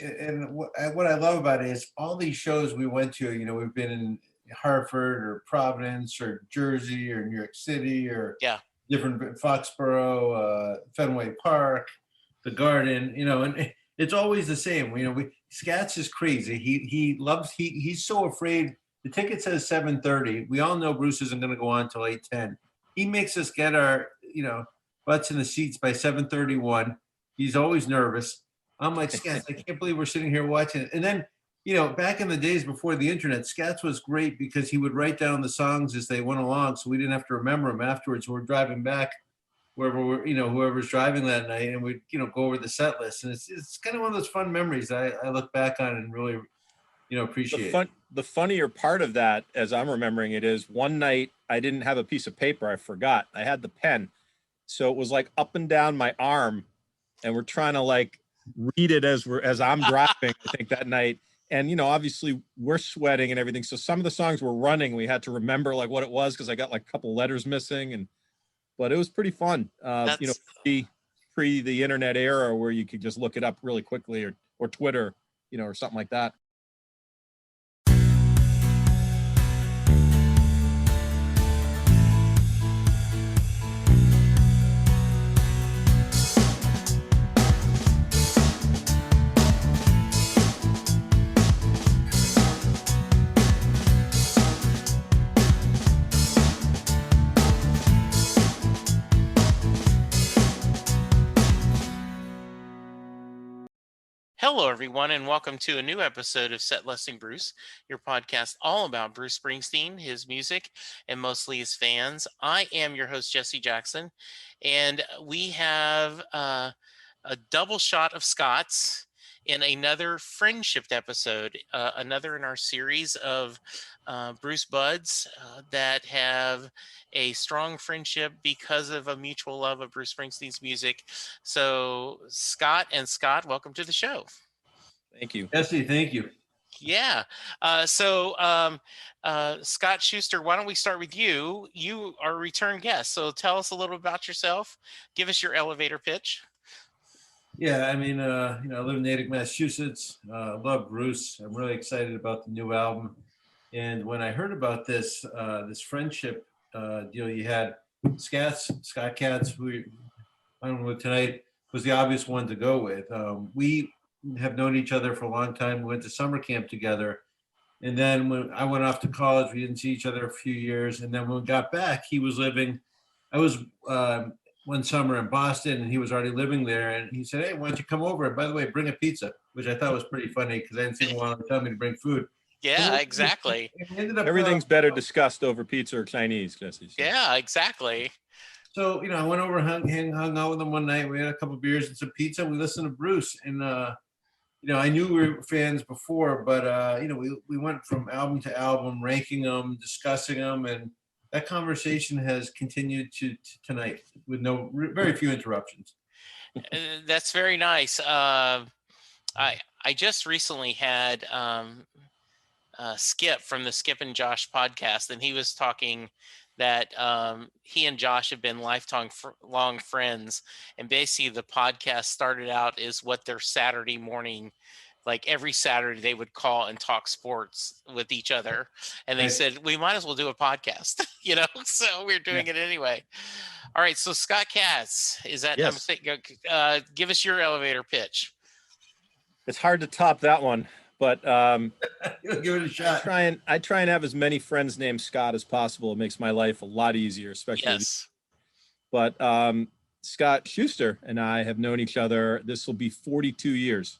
and what I love about it is all these shows we went to. We've been in Hartford or Providence or Jersey or New York City or Yeah. different Foxborough, Fenway Park, the Garden. And it's always the same. Scats is crazy. He's so afraid. The ticket says 7:30. We all know Bruce isn't going to go on till 8:10. He makes us get our butts in the seats by 7:31. He's always nervous. I'm like, Scats, I can't believe we're sitting here watching it. And then, back in the days before the internet, Scats was great because he would write down the songs as they went along, so we didn't have to remember them afterwards. We're driving back whoever's driving that night, and we'd, go over the set list. And it's kind of one of those fun memories I look back on and really, appreciate. The funnier part of that, as I'm remembering it, is one night I didn't have a piece of paper. I forgot. I had the pen. So it was like up and down my arm, and we're trying to like read it as I'm driving, I think, that night. And, obviously we're sweating and everything. So some of the songs were running. We had to remember like what it was, because I got like a couple letters missing. But it was pretty fun, pre the internet era where you could just look it up really quickly, or Twitter, or something like that. Hello, everyone, and welcome to a new episode of Set Listing Bruce, your podcast all about Bruce Springsteen, his music, and mostly his fans. I am your host, Jesse Jackson, and we have a double shot of Scott's in another friendship episode, another in our series of Bruce Buds that have a strong friendship because of a mutual love of Bruce Springsteen's music. So Scott and Scott, welcome to the show. Thank you. Jesse, thank you. Yeah. So Scott Shuster, why don't we start with you? You are a return guest. So tell us a little about yourself. Give us your elevator pitch. Yeah, I mean, I live in Natick, Massachusetts. Love Bruce. I'm really excited about the new album. And when I heard about this friendship deal you had, Scott Katz, who I don't know tonight, was the obvious one to go with. We have known each other for a long time. We went to summer camp together. And then when I went off to college, we didn't see each other a few years. And then when we got back, I was one summer in Boston, and he was already living there. And he said, "Hey, why don't you come over? And by the way, bring a pizza," which I thought was pretty funny because I didn't see him want to tell me to bring food. Yeah, exactly. Everything's better discussed over pizza or Chinese, Jesse. So. Yeah, exactly. So, I went over and hung out with him one night. We had a couple beers and some pizza. And we listened to Bruce. And, I knew we were fans before, but, we went from album to album, ranking them, discussing them. And that conversation has continued to tonight with very few interruptions. That's very nice. I just recently had Skip from the Skip and Josh podcast, and he was talking that he and Josh have been long friends, and basically the podcast started out as what their Saturday morning, like every Saturday they would call and talk sports with each other, and they said we might as well do a podcast, so we're doing it anyway. All right, so Scott Katz, is that yes. Give us your elevator pitch. It's hard to top that one, but give it a shot. I try and have as many friends named Scott as possible. It makes my life a lot easier, especially. Yes. But Scott Shuster and I have known each other. This will be 42 years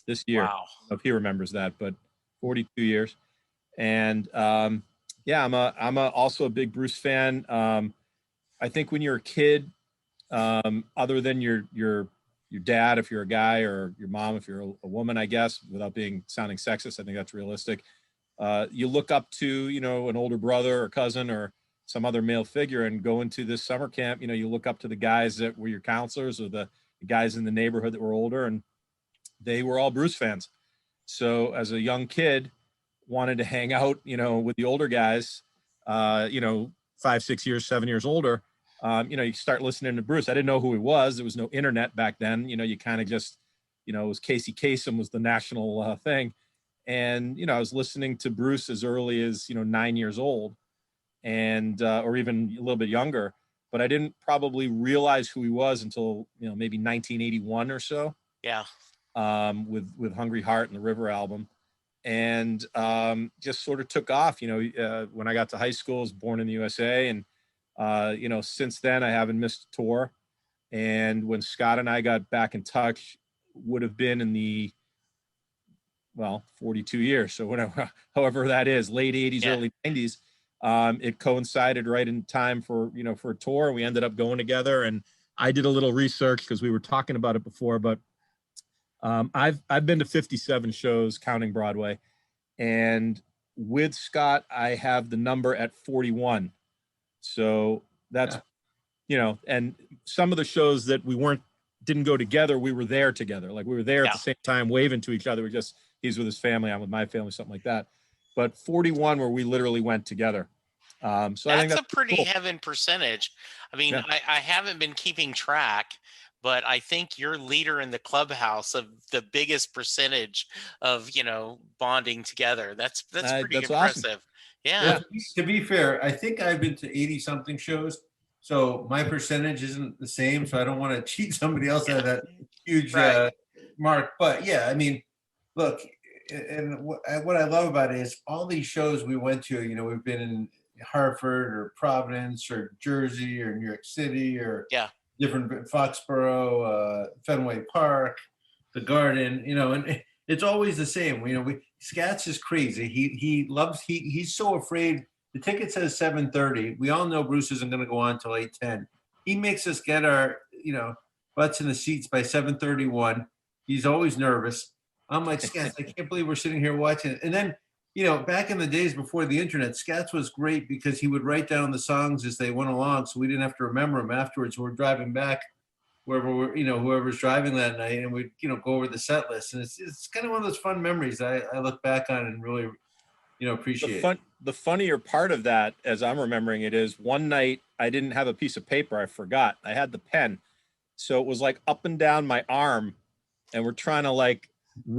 this year. Wow. I don't know if he remembers that, but 42 years. And I'm also a big Bruce fan. I think when you're a kid, other than your dad, if you're a guy, or your mom, if you're a woman, I guess, without sounding sexist, I think that's realistic. You look up to, an older brother or cousin or some other male figure, and go into this summer camp. You look up to the guys that were your counselors, or the guys in the neighborhood that were older, and they were all Bruce fans. So as a young kid, wanted to hang out, with the older guys, 5, 6 years, 7 years older. You start listening to Bruce. I didn't know who he was. There was no internet back then. You kind of just it was Casey Kasem was the national thing. And, I was listening to Bruce as early as, 9 years old and, or even a little bit younger, but I didn't probably realize who he was until, maybe 1981 or so. Yeah. With Hungry Heart and the River album. And just sort of took off, when I got to high school, I was born in the USA. And, since then I haven't missed a tour. And when Scott and I got back in touch would have been in the, 42 years. So whatever, however that is, late 80s, early 90s. It coincided right in time for, for a tour. We ended up going together, and I did a little research because we were talking about it before, but I've been to 57 shows counting Broadway, and with Scott, I have the number at 41. So that's, and some of the shows that didn't go together, we were there together. Like we were there at the same time, waving to each other. He's with his family, I'm with my family, something like that. But 41 where we literally went together. So I think that's a pretty cool. heaven percentage. I mean, I haven't been keeping track, but I think you're leader in the clubhouse of the biggest percentage of, bonding together. That's pretty impressive. Awesome. Yeah. To be fair, I think I've been to 80 something shows. So my percentage isn't the same. So I don't want to cheat somebody else out of that huge mark. But yeah, I mean, look, and what I love about it is all these shows we went to, we've been in Hartford or Providence or Jersey or New York City or different Foxborough, Fenway Park, the Garden, and it's always the same. Scats is crazy. He's so afraid. The ticket says 7:30. We all know Bruce isn't going to go on till 8:10. He makes us get our, butts in the seats by 7:31. He's always nervous. I'm like, Scats, I can't believe we're sitting here watching it. And then, back in the days before the internet, Scats was great because he would write down the songs as they went along, so we didn't have to remember them afterwards. We're driving back whoever's driving that night, and we'd, go over the set list. And it's kind of one of those fun memories I look back on and really, appreciate. The funnier part of that, as I'm remembering it, is one night I didn't have a piece of paper. I forgot. I had the pen. So it was like up and down my arm, and we're trying to like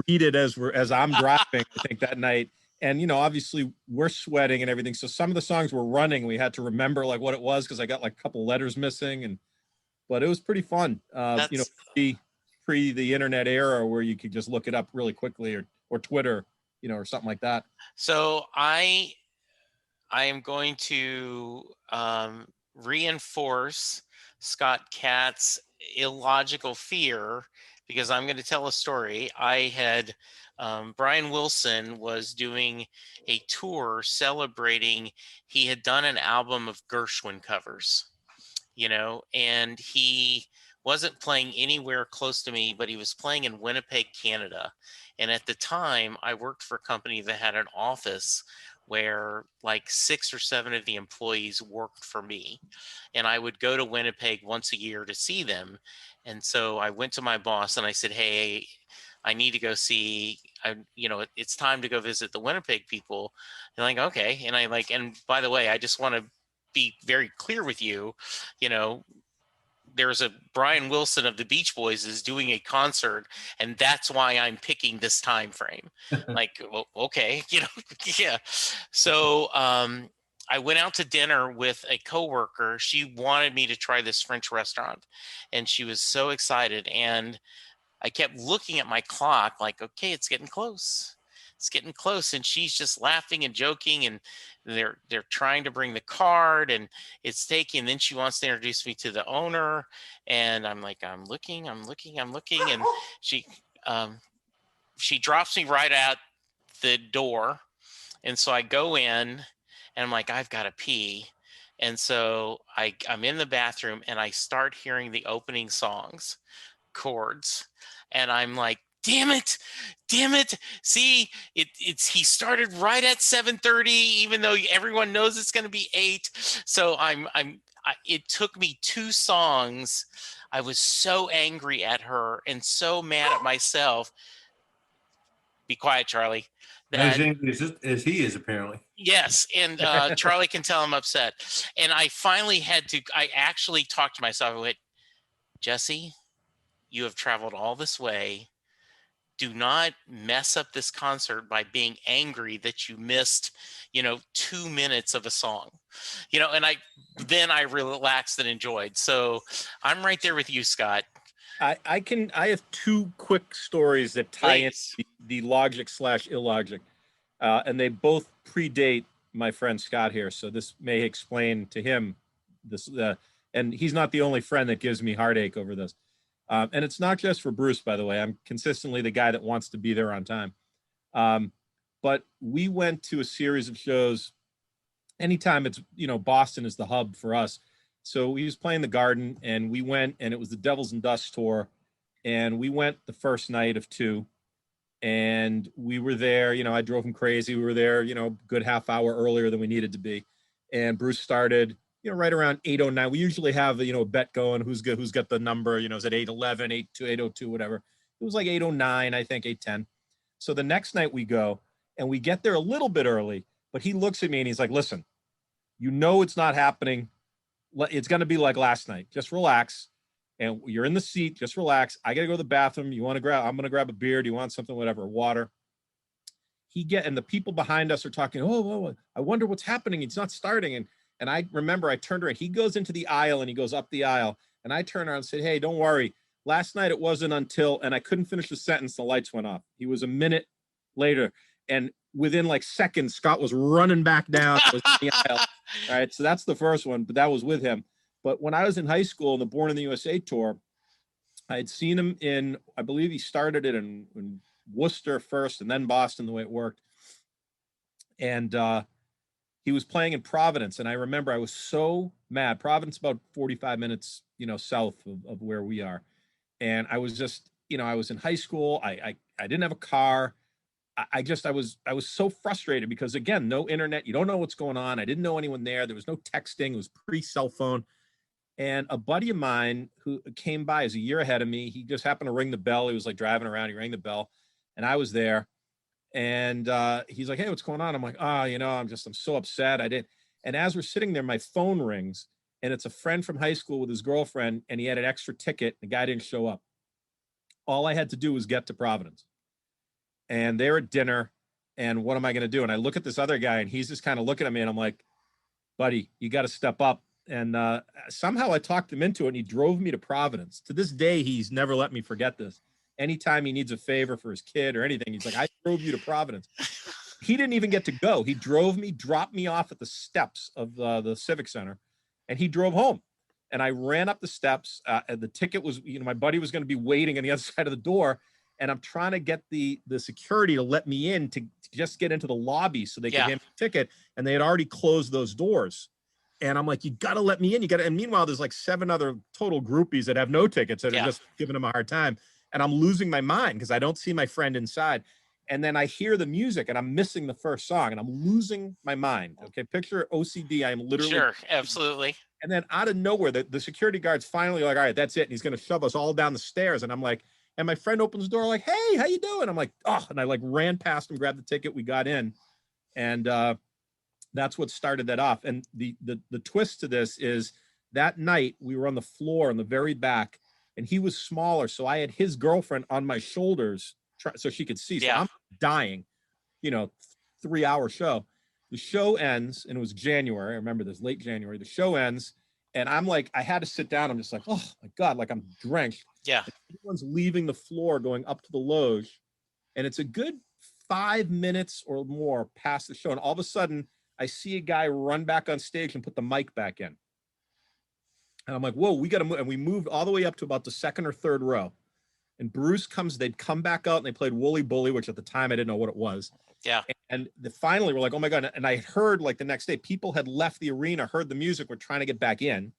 read it as I'm driving, I think that night. And, obviously we're sweating and everything. So some of the songs were running. We had to remember like what it was because I got like a couple letters missing. But it was pretty fun. Pre the internet era where you could just look it up really quickly or Twitter, or something like that. So I am going to reinforce Scott Katz's illogical fear because I'm going to tell a story. I had Brian Wilson was doing a tour celebrating. He had done an album of Gershwin covers, and he wasn't playing anywhere close to me, but he was playing in Winnipeg, Canada. And at the time, I worked for a company that had an office where like 6 or 7 of the employees worked for me. And I would go to Winnipeg once a year to see them. And so I went to my boss and I said, hey, I need to go see, it's time to go visit the Winnipeg people. And like, okay. And and by the way, I just want to be very clear with you, there's a Brian Wilson of the Beach Boys is doing a concert, and that's why I'm picking this time frame. Like, well, okay, yeah. So I went out to dinner with a coworker. She wanted me to try this French restaurant, and she was so excited. And I kept looking at my clock, like, okay, it's getting close. It's getting close. And she's just laughing and joking, and they're trying to bring the card, and it's taking. And then she wants to introduce me to the owner, and I'm like, I'm looking, and she drops me right out the door, and so I go in, and I'm like, I've got to pee, and so I'm in the bathroom, and I start hearing the opening songs, chords, and I'm like, damn it. See, he started right at 7:30, even though everyone knows it's going to be 8. So it took me 2 songs. I was so angry at her and so mad at myself. Be quiet, Charlie. As angry as he is, apparently. Yes. And Charlie can tell I'm upset. And I finally I actually talked to myself. I went, Jesse, you have traveled all this way do not mess up this concert by being angry that you missed, 2 minutes of a song, and then I relaxed and enjoyed. So I'm right there with you, Scott. I have two quick stories that tie in Please. the logic / illogic, and they both predate my friend Scott here. So this may explain to him this, and he's not the only friend that gives me heartache over this. And it's not just for Bruce, by the way. I'm consistently the guy that wants to be there on time. But we went to a series of shows. Anytime it's, Boston is the hub for us. So he was playing the Garden, and we went, and it was the Devils and Dust tour. And we went the first night of 2. And we were there, I drove him crazy. We were there, good half hour earlier than we needed to be. And Bruce started, right around 8:09. We usually have, a bet going, who's got the number, is it 8:11, 8:02, 8:02, whatever. It was like 8:09, I think, 8:10. So the next night we go, and we get there a little bit early, but he looks at me and he's like, listen, it's not happening. It's going to be like last night. Just relax. And you're in the seat. Just relax. I got to go to the bathroom. I'm going to grab a beer. Do you want something, whatever, water? And the people behind us are talking, oh, I wonder what's happening. It's not starting. And I remember I turned around. He goes into the aisle and he goes up the aisle. And I turned around and said, hey, don't worry. Last night it wasn't until, and I couldn't finish the sentence, the lights went off. He was a minute later. And within like seconds, Scott was running back down the aisle. All right. So that's the first one, but that was with him. But when I was in high school in the Born in the USA tour, I had seen him in, I believe he started it in Worcester first and then Boston, the way it worked. And he was playing in Providence. And I remember I was so mad. Providence about 45 minutes, south of where we are. And I was just, I was in high school. I didn't have a car. I was so frustrated because, again, no internet. You don't know what's going on. I didn't know anyone there. There was no texting. It was pre-cell phone. And a buddy of mine who came by is a year ahead of me. He just happened to ring the bell. He was like driving around. He rang the bell and I was there. And he's like, hey, what's going on? I'm like, I'm so upset. I didn't. And as we're sitting there, my phone rings and it's a friend from high school with his girlfriend. And he had an extra ticket. The guy didn't show up. All I had to do was get to Providence. And they're at dinner. And what am I going to do? And I look at this other guy and he's just kind of looking at me and I'm like, buddy, you got to step up. And somehow I talked him into it and he drove me to Providence. To this day, he's never let me forget this. Anytime he needs a favor for his kid or anything, he's like, I drove you to Providence. He didn't even get to go. He drove me, dropped me off at the steps of the Civic Center, and he drove home. And I ran up the steps. And the ticket was, my buddy was going to be waiting on the other side of the door. And I'm trying to get the security to let me in to just get into the lobby so they could hand me the ticket. And they had already closed those doors. And I'm like, you got to let me in. And meanwhile, there's like 7 other total groupies that have no tickets that are just giving him a hard time. And I'm losing my mind because I don't see my friend inside. And then I hear the music and I'm missing the first song and I'm losing my mind. Okay. Picture OCD. I'm literally. Sure. Absolutely. And then out of nowhere, the security guard's finally like, all right, that's it. And he's going to shove us all down the stairs. And I'm like, and my friend opens the door like, hey, how you doing? I'm like, oh, and I like ran past him, grabbed the ticket. We got in. And, that's what started that off. And the twist to this is that night we were on the floor in the very back and he was smaller. So I had his girlfriend on my shoulders so she could see. So I'm dying, 3-hour show. The show ends and it was January. I remember this, late January. The show ends and I'm like, I had to sit down. I'm just like, oh my God, like I'm drenched. Yeah. And everyone's leaving the floor going up to the loge. And it's a good 5 minutes or more past the show. And all of a sudden, I see a guy run back on stage and put the mic back in. And I'm like, whoa, we got to move. And we moved all the way up to about the 2nd or 3rd row. And Bruce they'd come back out and they played Wooly Bully, which at the time I didn't know what it was. Yeah. And finally we're like, oh my God. And I heard like the next day, people had left the arena, heard the music, were trying to get back in.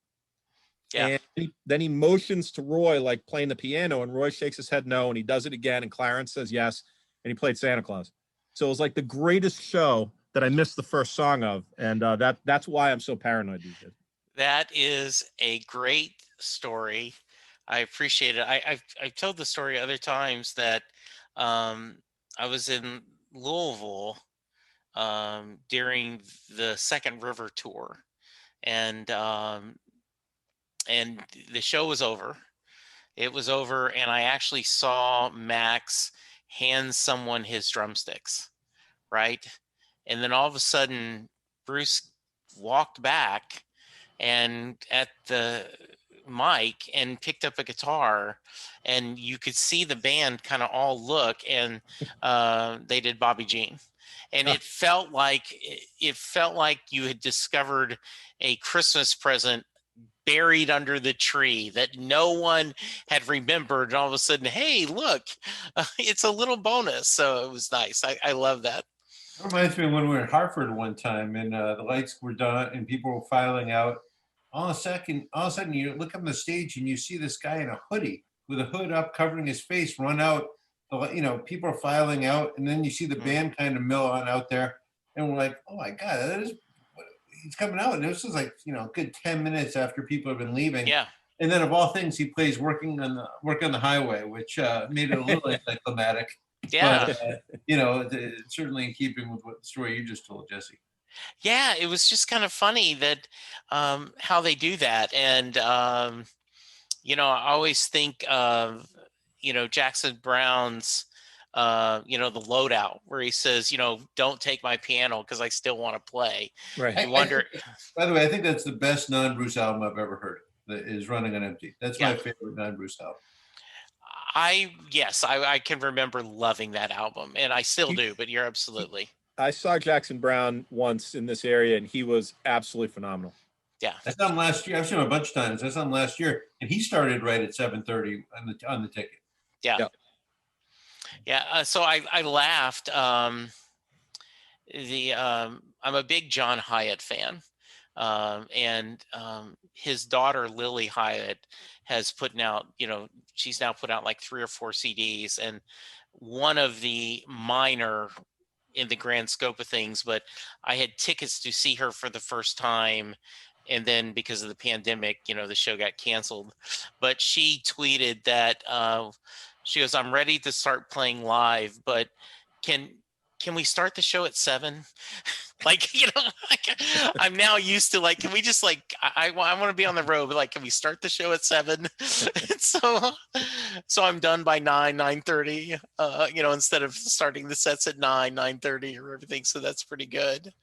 Yeah. And then he motions to Roy, like playing the piano, and Roy shakes his head no, and he does it again. And Clarence says yes. And he played Santa Claus. So it was like the greatest show that I missed the first song of. And that's why I'm so paranoid these days. That is a great story. I appreciate it. I've told the story other times that I was in Louisville during the Second River tour, and the show was over. It was over, and I actually saw Max hands someone his drumsticks, right? And then all of a sudden, Bruce walked back and at the mic and picked up a guitar, and you could see the band kind of all look, and they did Bobby Jean. And it felt like you had discovered a Christmas present buried under the tree that no one had remembered, and all of a sudden, hey, look, it's a little bonus. So it was nice. I love that. It reminds me of when we were in Hartford one time, and the lights were done and people were filing out. All of a sudden you look up on the stage and you see this guy in a hoodie with a hood up covering his face run out. You know, people are filing out, and then you see the band kind of mill on out there, and we're like, oh my God, that is, he's coming out. And this was like, you know, a good 10 minutes after people have been leaving. Yeah. And then of all things, he plays Work on the Highway, which made it a little anticlimactic. Yeah. But, you know, certainly in keeping with what the story you just told, Jesse. Yeah, it was just kind of funny that how they do that. And, you know, I always think of, you know, Jackson Brown's, you know, the loadout where he says, you know, don't take my piano because I still want to play. Right. I wonder. By the way, I think that's the best non-Bruce album I've ever heard. That is Running on Empty. That's my favorite non-Bruce album. I can remember loving that album, and I still do, but you're absolutely. I saw Jackson Brown once in this area, and he was absolutely phenomenal. Yeah. I saw him last year. I've seen him a bunch of times. I saw him last year, and he started right at 7:30 on the ticket. Yeah. Yeah. So I laughed. I'm a big John Hyatt fan. And his daughter, Lily Hyatt, has put out, you know, she's now put out like 3 or 4 CDs, and one of the minor in the grand scope of things, but I had tickets to see her for the first time. And then because of the pandemic, you know, the show got canceled, but she tweeted that she goes, I'm ready to start playing live, but can we start the show at 7? Like, you know, like, I'm now used to like, can we just like, I want to be on the road, but like, can we start the show at 7? so I'm done by 9:30, you know, instead of starting the sets at 9:30 or everything. So that's pretty good.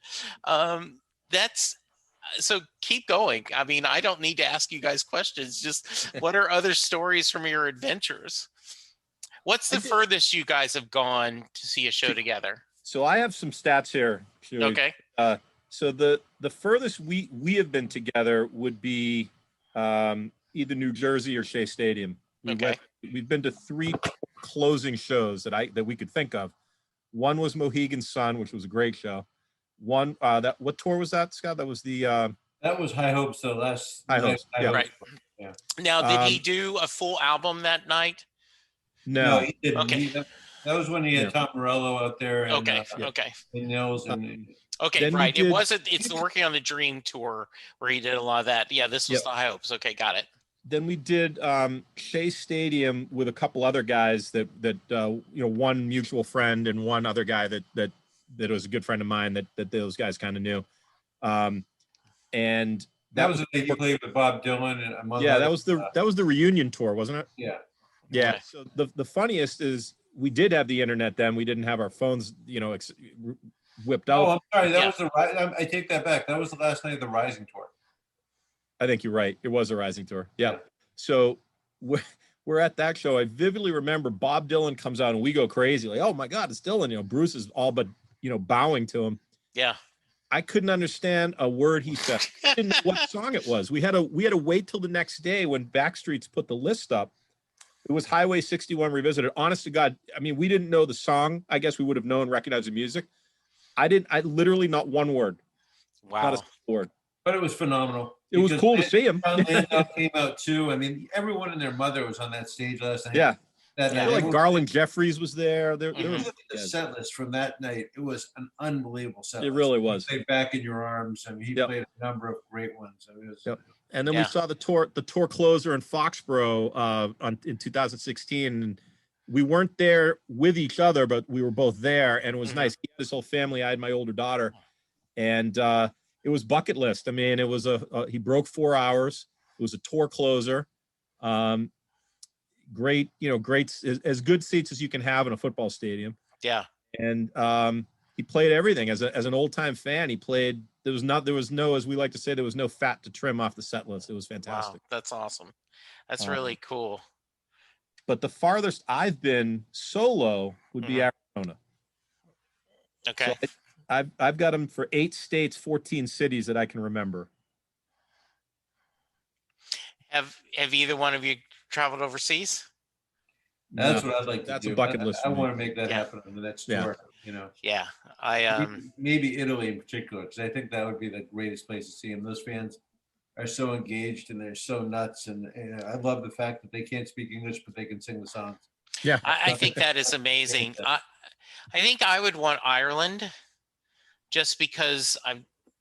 So keep going. I mean, I don't need to ask you guys questions. Just what are other stories from your adventures? What's the furthest you guys have gone to see a show together? So I have some stats here. Okay. So the furthest we have been together would be either New Jersey or Shea Stadium. We've been to 3 closing shows that we could think of. One was Mohegan Sun, which was a great show. One what tour was that, Scott? That was the that was High Hopes. The last High Hopes. Yeah. Right. Yeah. Now, did he do a full album that night? No, he didn't. Okay. That was when he had Tom Morello out there. And, okay. And Nils and. Okay, right. It's the Working on the Dream tour where he did a lot of that. Yeah, this was the High Hopes. Okay, got it. Then we did Shea Stadium with a couple other guys that you know, one mutual friend and one other guy that was a good friend of mine that those guys kind of knew. And that was the day you played with Bob Dylan and among that was the reunion tour, wasn't it? Yeah. Yeah. Okay. So the funniest is we did have the internet then. We didn't have our phones, you know, whipped out. Oh, I'm sorry. That was I take that back. That was the last night of the Rising tour. I think you're right. It was a Rising tour. Yeah. So we're at that show. I vividly remember Bob Dylan comes out and we go crazy. Like, oh my God, it's Dylan. You know, Bruce is all but, you know, bowing to him. Yeah. I couldn't understand a word he said. I didn't know what song it was. We had to wait till the next day when Backstreet's put the list up. It was Highway 61 Revisited. Honest to God, I mean, we didn't know the song. I guess we would have known, recognized the music. I literally not one word. Wow. Not a word. But it was phenomenal. It was cool to see him. Came out too. I mean, everyone and their mother was on that stage last night. Yeah. Like Garland Jeffries was there. There was the set list from that night. It was an unbelievable set list. It really was. He played Back in Your Arms. I mean, he played a number of great ones. I mean, it was, And then we saw the tour closer in Foxborough in 2016. And we weren't there with each other, but we were both there, and it was nice. He had his whole family. I had my older daughter, and it was bucket list. I mean, it was he broke 4 hours. It was a tour closer. great, as good seats as you can have in a football stadium. Yeah. And he played everything as an old time fan. He played. There was no, as we like to say, there was no fat to trim off the set list. It was fantastic. Wow, that's awesome. That's really cool. But the farthest I've been solo would be Arizona. Okay. So I've got him for 8 states, 14 cities that I can remember. Have either one of you traveled overseas? That's what I'd like to do. That's a bucket list I for me. want to make that happen on the next tour. Yeah. I maybe Italy in particular, because I think that would be the greatest place to see him. Those fans are so engaged and they're so nuts, and I love the fact that they can't speak English but they can sing the songs. Yeah, I think that is amazing. I think I would want Ireland, just because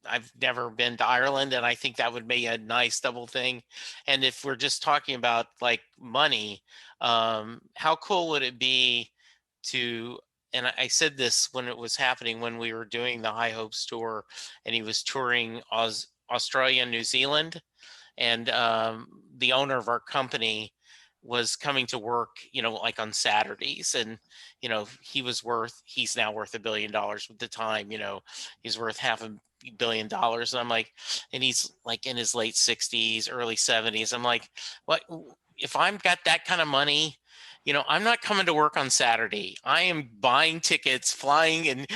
I've never been to Ireland, and I think that would be a nice double thing. And if we're just talking about like money, how cool would it be to, and I said this when it was happening, when we were doing the High Hopes tour and he was touring Australia and New Zealand, and the owner of our company was coming to work, like on Saturdays, and he's now worth $1 billion. At the time, he's worth $500 million. And I'm like, and he's like in his late 60s, early 70s. I'm like, what if I've got that kind of money? I'm not coming to work on Saturday. I am buying tickets, flying and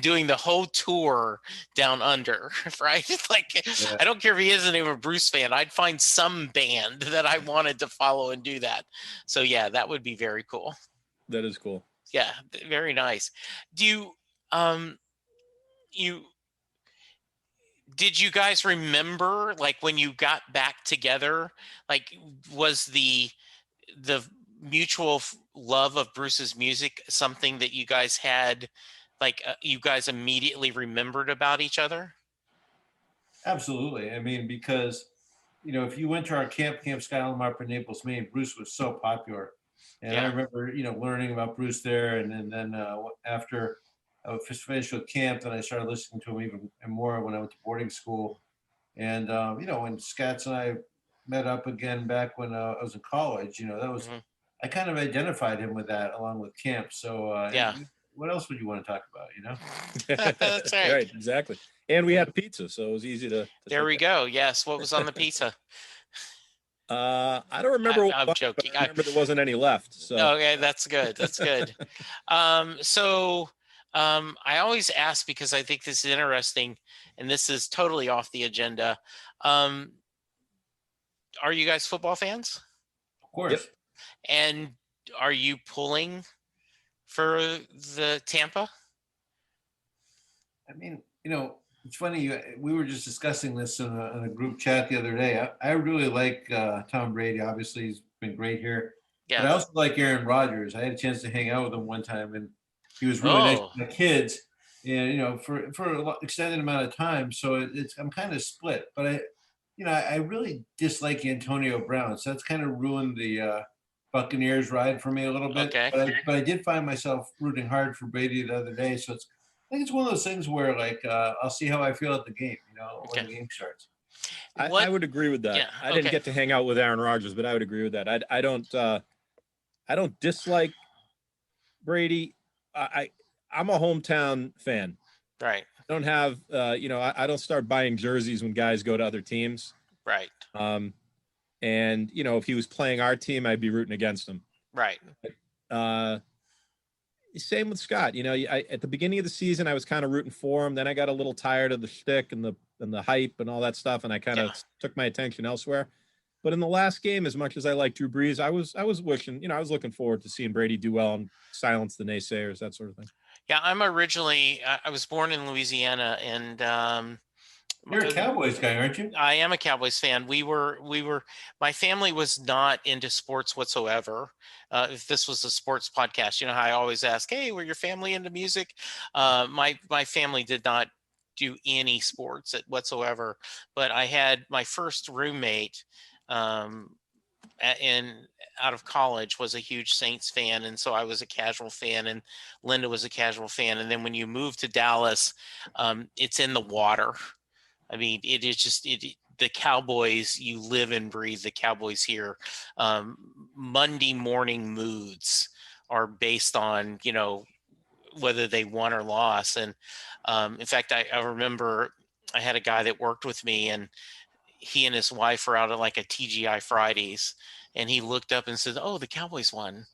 doing the whole tour down under, right? Like, yeah. I don't care if he isn't even a Bruce fan. I'd find some band that I wanted to follow and do that. So yeah, that would be very cool. That is cool. Yeah, very nice. Do you, did you guys remember, like, when you got back together, like, was the mutual love of Bruce's music something that you guys had, like, you guys immediately remembered about each other? Absolutely. I mean, because if you went to our Camp Skyline up in Naples, Maine, Bruce was so popular, and I remember learning about Bruce there, and then after I finished with camp, then I started listening to him even more when I went to boarding school, and when Scats and I met up again back when I was in college, that was I kind of identified him with that along with camp. So what else would you want to talk about? That's right. Right, exactly. And we had pizza, so it was easy to there we go. Yes. What was on the pizza? I don't remember. I'm joking. I remember there wasn't any left. So okay, that's good. That's good. I always ask, because I think this is interesting, and this is totally off the agenda. Are you guys football fans? Of course. Yep. And are you pulling for the Tampa? I mean, it's funny. We were just discussing this in a group chat the other day. I really like Tom Brady. Obviously, he's been great here. Yeah. But I also like Aaron Rodgers. I had a chance to hang out with him one time, and he was really nice to the kids. And for an extended amount of time. So I'm kind of split. But I really dislike Antonio Brown. So that's kind of ruined the Buccaneers ride for me a little bit. Okay. But I did find myself rooting hard for Brady the other day. So I think it's one of those things where, like, I'll see how I feel at the game, when the game starts. I would agree with that. Yeah, I didn't get to hang out with Aaron Rodgers, but I would agree with that. I don't dislike Brady. I'm a hometown fan. Right. I don't have, I don't start buying jerseys when guys go to other teams. Right. And if he was playing our team, I'd be rooting against him. Right. Same with Scott. At the beginning of the season, I was kind of rooting for him. Then I got a little tired of the shtick and the hype and all that stuff, and I kind of took my attention elsewhere. But in the last game, as much as I like Drew Brees, I was wishing, I was looking forward to seeing Brady do well and silence the naysayers, that sort of thing. Yeah, I was born in Louisiana, and you're a Cowboys guy, aren't you? I am a Cowboys fan. My family was not into sports whatsoever. If this was a sports podcast, how I always ask, hey, were your family into music? My family did not do any sports whatsoever, but I had my first roommate out of college was a huge Saints fan, and so I was a casual fan, and Linda was a casual fan. And then when you move to Dallas, it's in the water. I mean, it is just the Cowboys, you live and breathe the Cowboys here. Monday morning moods are based on, whether they won or lost. And in fact, I remember I had a guy that worked with me, and he and his wife were out at like a TGI Fridays, and he looked up and said, "Oh, the Cowboys won."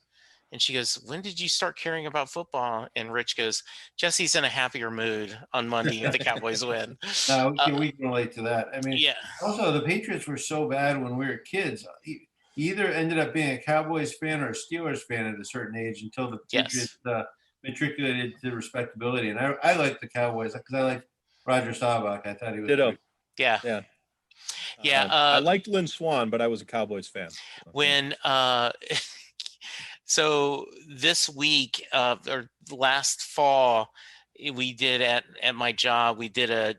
And she goes, "When did you start caring about football?" And Rich goes, "Jesse's in a happier mood on Monday if the Cowboys win." No, we can relate to that. I mean, Yeah. also the Patriots were so bad when we were kids. You either ended up being a Cowboys fan or a Steelers fan at a certain age until the Patriots matriculated to respectability. And I like the Cowboys because I like Roger Staubach. I thought he was Ditto. Yeah. Yeah. Yeah. I liked Lynn Swann, but I was a Cowboys fan. When so this week or last fall, we did at my job, we did a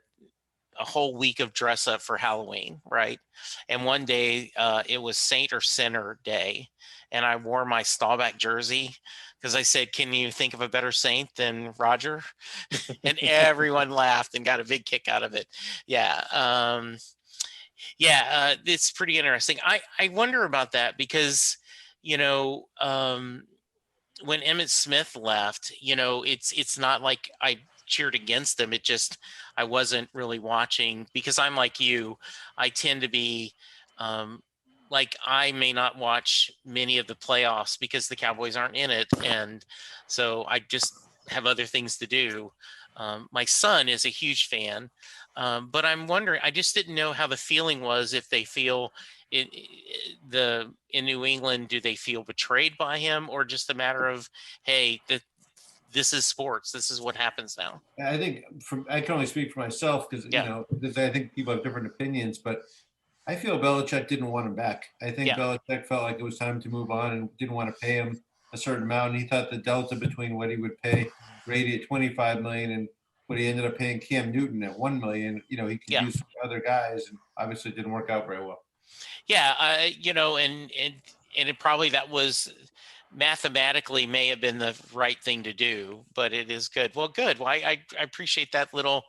whole week of dress up for Halloween, right? And one day it was Saint or Sinner Day, and I wore my Staubach jersey because I said, "Can you think of a better saint than Roger?" And everyone laughed and got a big kick out of it. Yeah. It's pretty interesting. I wonder about that because, when Emmitt Smith left, it's not like I cheered against him. It just, I wasn't really watching because I'm like you. I tend to be like, I may not watch many of the playoffs because the Cowboys aren't in it. And so I just have other things to do. My son is a huge fan, but I'm wondering, I just didn't know how the feeling was if they feel in New England, do they feel betrayed by him, or just a matter of, hey, this is sports. This is what happens now. I think I can only speak for myself because because I think people have different opinions, but I feel Belichick didn't want him back. I think Belichick felt like it was time to move on and didn't want to pay him a certain amount. And he thought the delta between what he would pay Brady at $25 million and what he ended up paying Cam Newton at $1 million, he could use for other guys, and obviously it didn't work out very well. Yeah, and it probably, that was mathematically may have been the right thing to do, but it is good. Well, good. Well, I appreciate that little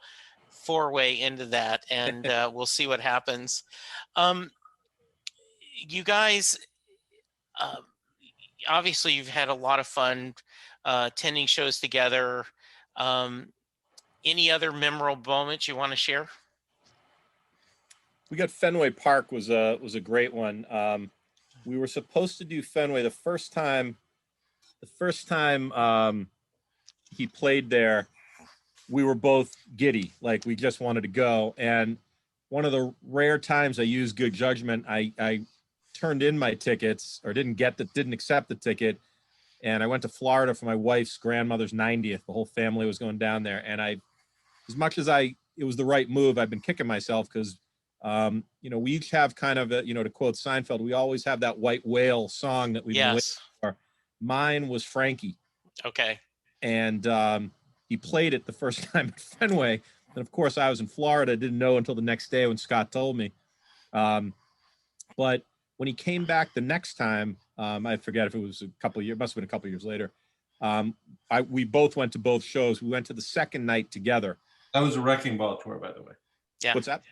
four-way into that, and we'll see what happens. You guys, obviously you've had a lot of fun attending shows together. Any other memorable moments you want to share? We got Fenway Park was a great one. We were supposed to do Fenway the first time he played there. We were both giddy, like we just wanted to go. And one of the rare times I used good judgment, I turned in my tickets, or didn't accept the ticket. And I went to Florida for my wife's grandmother's 90th. The whole family was going down there. And as much as it was the right move, I've been kicking myself because, we each have kind of to quote Seinfeld, we always have that white whale song that we've been waiting for. Mine was Frankie. Okay. And he played it the first time at Fenway. And of course I was in Florida, didn't know until the next day when Scott told me. But when he came back the next time, I forget if it was a couple of years, must've been a couple of years later. We both went to both shows. We went to the second night together. That was a Wrecking Ball tour, by the way. Yeah. What's that?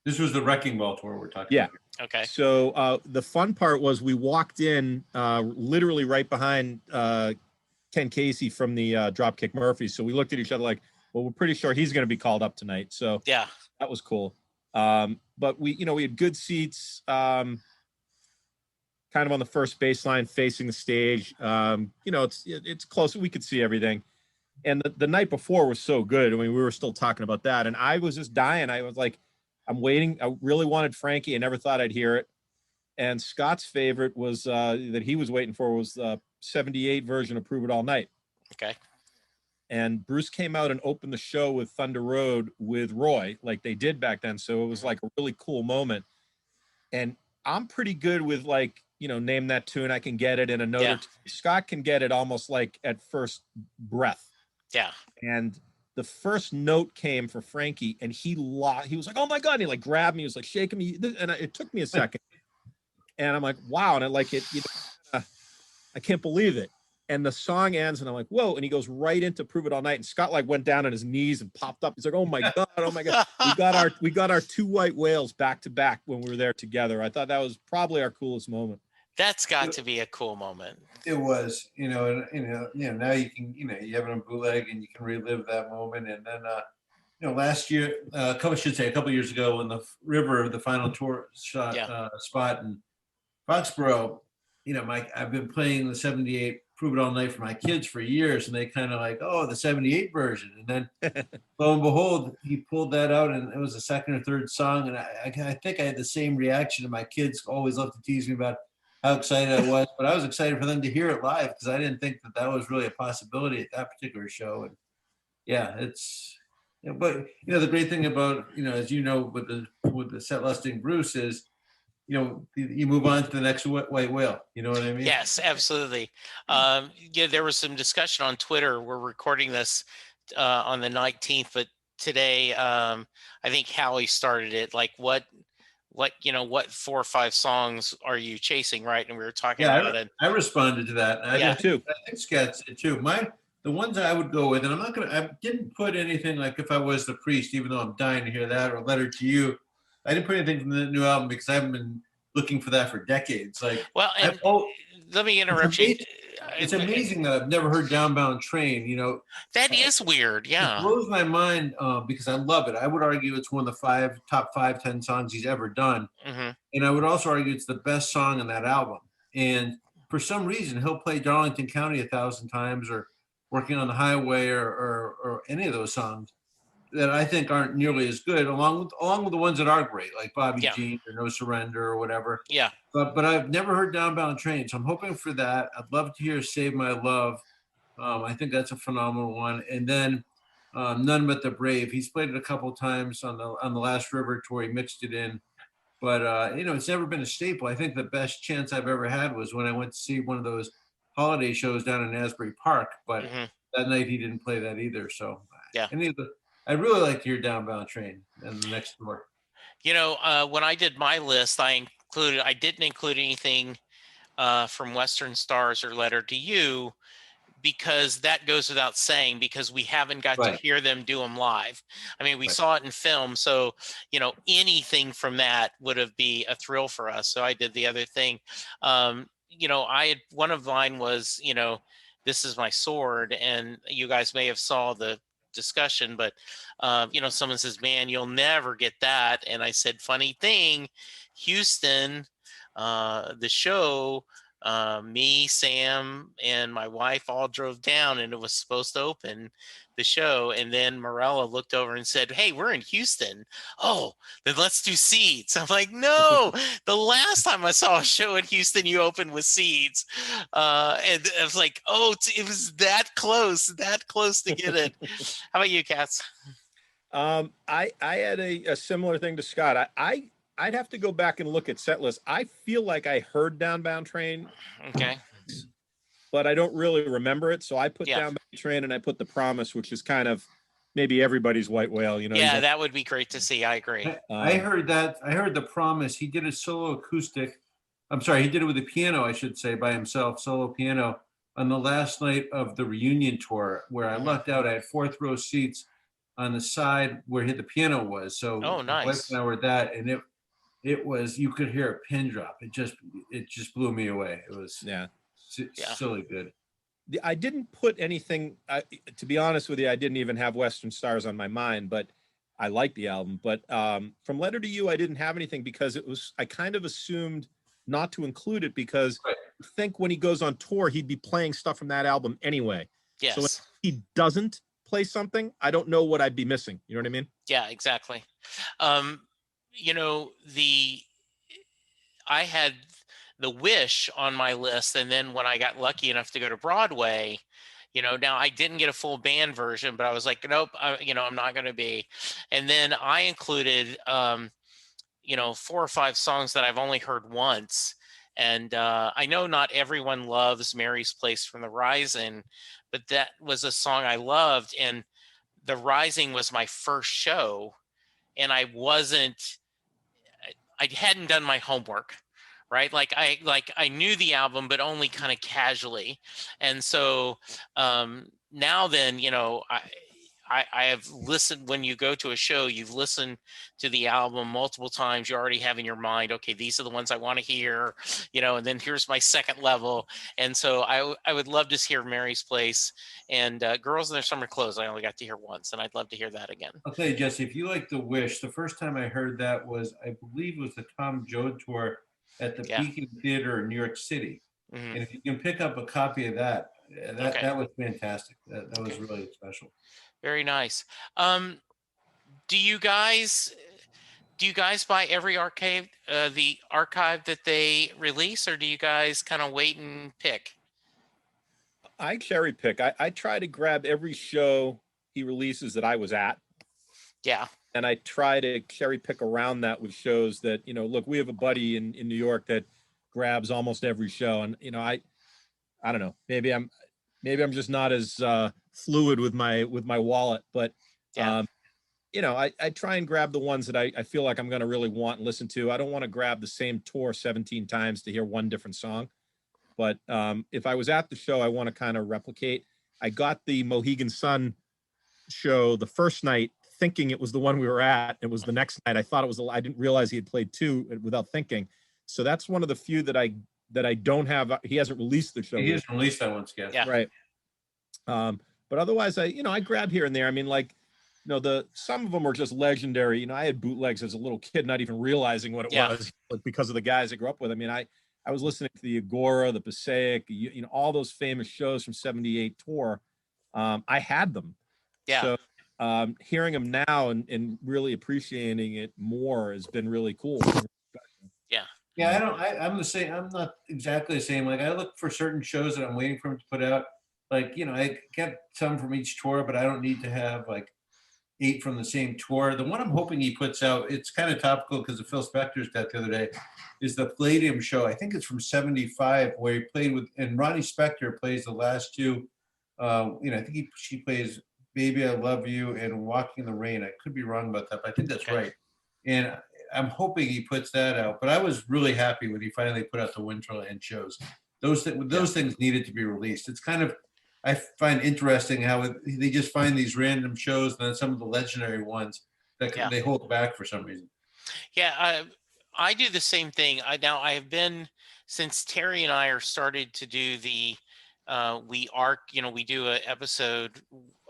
This was the Wrecking Ball tour we're talking about. Okay. So the fun part was we walked in literally right behind Ken Casey from the Dropkick Murphys. So we looked at each other like, well, we're pretty sure he's going to be called up tonight. So that was cool. But we had good seats, kind of on the first baseline facing the stage. It's close. We could see everything. And the night before was so good. I mean, we were still talking about that. And I was just dying. I was like, I'm waiting. I really wanted Frankie. I never thought I'd hear it. And Scott's favorite was that he was waiting for was the 78 version of Prove It All Night. Okay. And Bruce came out and opened the show with Thunder Road with Roy, like they did back then. So it was like a really cool moment. And I'm pretty good with name that tune. I can get it in a note. Yeah. Scott can get it almost like at first breath. Yeah. And the first note came for Frankie, and he was like, "Oh my God." And he grabbed me. He was shaking me. And it took me a second. And I'm like, wow. And I can't believe it. and the song ends, and I'm like, whoa, and he goes right into Prove It All Night, and Scott like went down on his knees and popped up. He's like, oh my God, oh my God. We got our two white whales back to back when we were there together. I thought that was probably our coolest moment. That's got to be a cool moment. It was, and now you can, you have it on bootleg and you can relive that moment. And then, last year, a couple years ago, when the River, the final tour spot in Foxborough, I've been playing the 78 Prove It All Night for my kids for years, and they kind of like, oh, the 78 version. And then lo and behold, he pulled that out, and it was the second or third song. And I think I had the same reaction. And my kids always love to tease me about how excited I was, but I was excited for them to hear it live because I didn't think that was really a possibility at that particular show. And yeah, but the great thing about, as with the set listing Bruce is, you move on to the next white whale. You know what I mean? Yes, absolutely. There was some discussion on Twitter. We're recording this on the 19th, but today, I think Howie started it. Like, what 4 or 5 songs are you chasing, right? And we were talking about it. I responded to that. I did too. I think Scott did too. The ones I would go with, and I didn't put anything like If I Was the Priest, even though I'm dying to hear that, or Letter to You. I didn't put anything from the new album because I haven't been looking for that for decades. Let me interrupt you. It's amazing that I've never heard Downbound Train. That is weird. Yeah, it blows my mind because I love it. I would argue it's one of the top 5-10 songs he's ever done, and I would also argue it's the best song in that album. And for some reason, he'll play Darlington County 1,000 times, or Working on the Highway, or any of those songs that I think aren't nearly as good, along with the ones that are great, like Bobby Jean or No Surrender or whatever. Yeah. But I've never heard Downbound Train, so I'm hoping for that. I'd love to hear Save My Love. I think that's a phenomenal one. And then None But the Brave. He's played it a couple of times on the last River tour. He mixed it in. But, it's never been a staple. I think the best chance I've ever had was when I went to see one of those holiday shows down in Asbury Park. But that night he didn't play that either. So yeah. I'd really like to hear Downbound Train and the next tour. When I did my list, I didn't include anything from Western Stars or Letter to You, because that goes without saying, because we haven't got to hear them do them live. I mean, we saw it in film, so anything from that would be a thrill for us. So I did the other thing. One of mine was This Is My Sword, and you guys may have saw the discussion, but someone says, man, you'll never get that. And I said, funny thing, Houston, the show, me, Sam, and my wife all drove down, and it was supposed to open the show. And then Morella looked over and said, hey, we're in Houston. Oh, then let's do Seeds. I'm like, no, the last time I saw a show in Houston, you opened with Seeds. And I was like, oh, it was that close to get it. How about you, Katz? I had a similar thing to Scott. I'd have to go back and look at set list. I feel like I heard Downbound Train. Okay. But I don't really remember it. So I put Downbound Train, and I put The Promise, which is kind of maybe everybody's white whale. Yeah, that would be great to see. I agree. I heard that. I heard The Promise. He did a solo acoustic. I'm sorry, he did it with a piano, I should say, by himself, solo piano, on the last night of the reunion tour, where I lucked out. I had 4th row seats on the side where the piano was. So nice. My wife and I were at that, and it was, you could hear a pin drop. It just blew me away. It was silly good. I didn't put anything, to be honest with you, I didn't even have Western Stars on my mind, but I like the album. But from Letter to You, I didn't have anything because I kind of assumed not to include it because I think when he goes on tour, he'd be playing stuff from that album anyway. Yes. So if he doesn't play something, I don't know what I'd be missing. You know what I mean? Yeah, exactly. I had The Wish on my list, and then when I got lucky enough to go to Broadway, now I didn't get a full band version, but I was like, nope, I'm not going to be. And then I included 4 or 5 songs that I've only heard once. And I know not everyone loves Mary's Place from The Rising, but that was a song I loved. And The Rising was my first show, and I hadn't done my homework, right? Like I knew the album, but only kind of casually. And so now then, I have listened. When you go to a show, you've listened to the album multiple times. You already have in your mind, okay, these are the ones I want to hear, and then here's my second level. And so I would love to hear Mary's Place and Girls in Their Summer Clothes. I only got to hear once, and I'd love to hear that again. I'll tell you, Jesse, if you like The Wish, the first time I heard that was, I believe it was the Tom Joad tour at the Yeah. Beacon Theater in New York City. Mhm. And if you can pick up a copy of that, Okay. that was fantastic. That was really special. Very nice. Do you guys buy every the archive that they release, or do you guys kind of wait and pick? I cherry pick. I try to grab every show he releases that I was at. Yeah. And I try to cherry pick around that with shows that, look, we have a buddy in New York that grabs almost every show. And, I don't know, maybe I'm just not as fluid with my wallet, but Yeah. I try and grab the ones that I feel like I'm going to really want and listen to. I don't want to grab the same tour 17 times to hear one different song. But if I was at the show, I want to kind of replicate. I got the Mohegan Sun show the first night thinking it was the one we were at. It was the next night. I thought it was I didn't realize he had played two without thinking. So that's one of the few that I don't have. He hasn't released the show. He hasn't released that one, Scott. Yeah. Right. But otherwise, I grab here and there. I mean, like, some of them are just legendary. I had bootlegs as a little kid, not even realizing what it was because of the guys I grew up with. I mean, I was listening to the Agora, the Passaic, all those famous shows from '78 tour. I had them. Yeah. So hearing them now and really appreciating it more has been really cool. Yeah. Yeah, I'm the same. I'm not exactly the same. Like, I look for certain shows that I'm waiting for him to put out. Like, I get some from each tour, but I don't need to have like 8 from the same tour. The one I'm hoping he puts out, it's kind of topical because of Phil Spector's death the other day, is the Palladium show. I think it's from '75, where he played with, and Ronnie Spector plays the last two. I think she plays Baby I Love You and Walking in the Rain. I could be wrong about that, but I think that's right. And I'm hoping he puts that out. But I was really happy when he finally put out the Winterland shows. Those things needed to be released. It's kind of, I find interesting how they just find these random shows, and then some of the legendary ones that they hold back for some reason. Yeah, I do the same thing. I have been, since Terry and I are started to do the we do an episode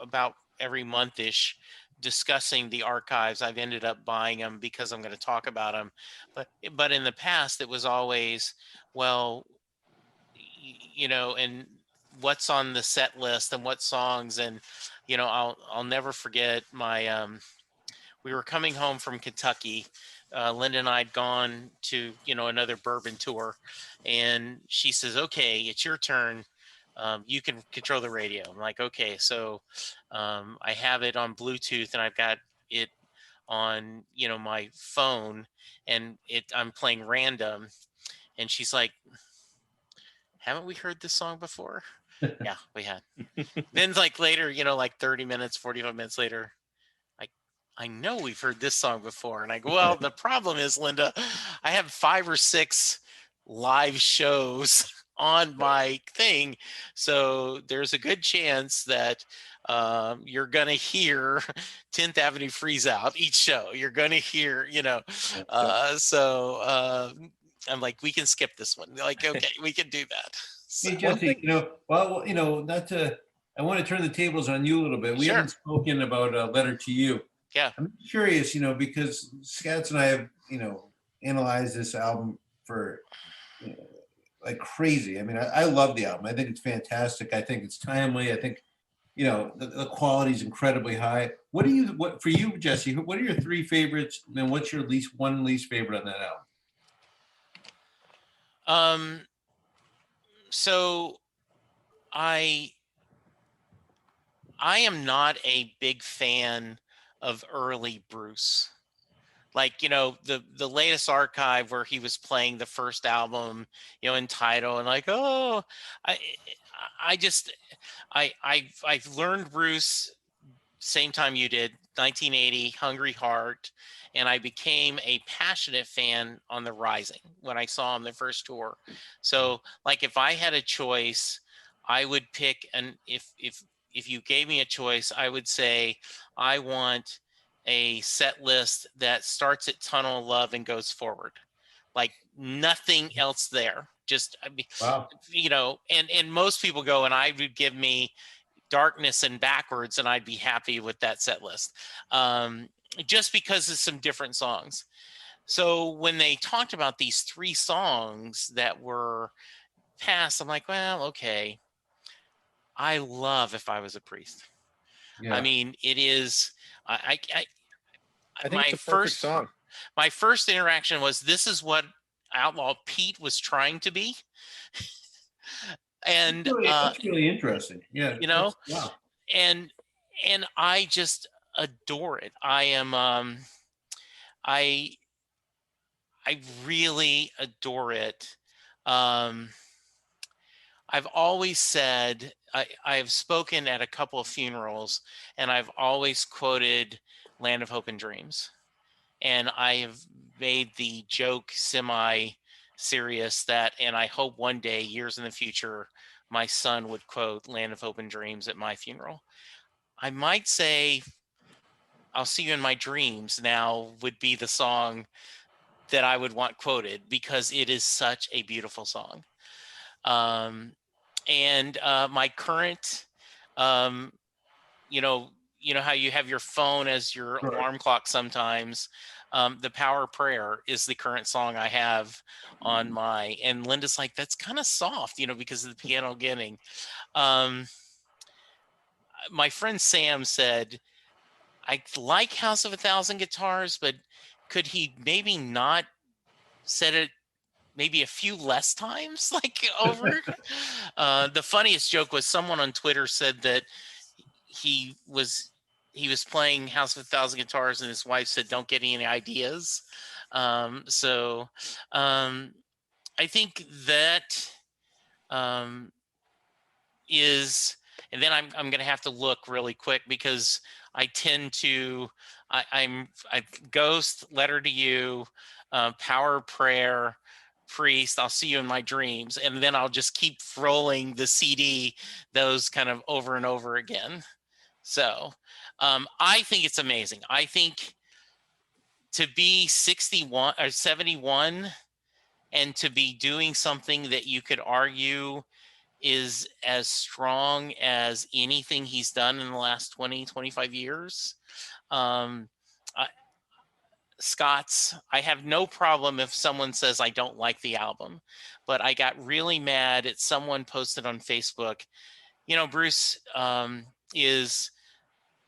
about every month-ish discussing the archives. I've ended up buying them because I'm going to talk about them. But in the past, it was always, well, and what's on the set list and what songs. And, I'll never forget we were coming home from Kentucky. Linda and I had gone to, another bourbon tour, and she says, okay, it's your turn. You can control the radio. I'm like, okay. So I have it on Bluetooth, and I've got it on, my phone, and I'm playing random. And she's like, haven't we heard this song before? Yeah, we had. Then like later, like 30 minutes, 45 minutes later, I know we've heard this song before. And I go, well, the problem is, Linda, I have 5 or 6 live shows on my thing. So there's a good chance that you're going to hear 10th Avenue Freeze Out each show. You're going to hear, I'm like, we can skip this one. Like, okay, we can do that. So, hey, Jesse, not to, I want to turn the tables on you a little bit. We haven't spoken about a Letter to You. Yeah. I'm curious, because Scats and I have, analyzed this album for like crazy. I mean, I love the album. I think it's fantastic. I think it's timely. I think, the quality is incredibly high. What for you, Jesse, what are your 3 favorites? And what's your least favorite on that album? So I am not a big fan of early Bruce. Like, the latest archive where he was playing the first album, in title, and like, oh, I've learned Bruce same time you did, 1980, Hungry Heart, and I became a passionate fan on the Rising when I saw him the first tour. So, like, if I had a choice, I would pick, and if you gave me a choice, I would say I want a set list that starts at Tunnel of Love and goes forward, like nothing else there. Just, I mean, Wow. you know, and most people go, and I would give me Darkness and Backwards, and I'd be happy with that set list, just because it's some different songs. So when they talked about these 3 songs that were passed, I'm like, well, okay. I love If I Was a Priest. I Yeah. mean, it is. I think My it's a perfect first song. my first interaction was, this is what Outlaw Pete was trying to be, and That's really interesting. Yeah. you know, Wow. and I just adore it. I am I really adore it. Um, I've always said, I've spoken at a couple of funerals, and I've always quoted Land of Hope and Dreams. And I have made the joke semi serious that, and I hope one day, years in the future, my son would quote Land of Hope and Dreams at my funeral. I might say I'll See You in My Dreams now would be the song that I would want quoted, because it is such a beautiful song. And my current, um, you know, how you have your phone as your Right. alarm clock sometimes. The Power Prayer is the current song I have on my, and Linda's like, that's kind of soft, because of the piano getting. My friend Sam said, I like House of a Thousand Guitars, but could he maybe not said it maybe a few less times, like over? The funniest joke was, someone on Twitter said that he was playing House of a Thousand Guitars, and his wife said, "Don't get any ideas." So I think that um, is, and then I'm going to have to look really quick, because I tend to, I Ghost, Letter to You, Power Prayer, Priest, I'll See You in My Dreams, and then I'll just keep rolling the CD, those kind of over and over again. So I think it's amazing. I think to be 61 or 71 and to be doing something that you could argue is as strong as anything he's done in the last 20, 25 years. Um, I, Scott's, I have no problem if someone says I don't like the album, but I got really mad at someone posted on Facebook, Bruce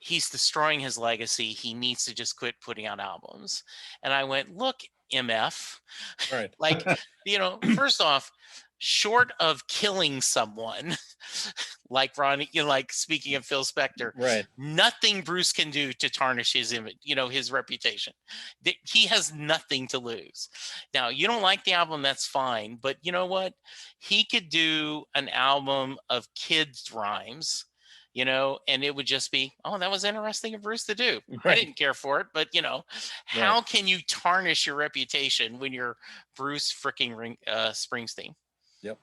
he's destroying his legacy. He needs to just quit putting out albums. And I went, look, MF, Right. like, first off, short of killing someone, like Ronnie, like, speaking of Phil Spector, Right. nothing Bruce can do to tarnish his image, his reputation. He has nothing to lose. Now, you don't like the album, that's fine. But you know what? He could do an album of kids' rhymes, and it would just be, oh, that was interesting of Bruce to do. Right. I didn't care for it, but how Right. can you tarnish your reputation when you're Bruce freaking Springsteen? Yep.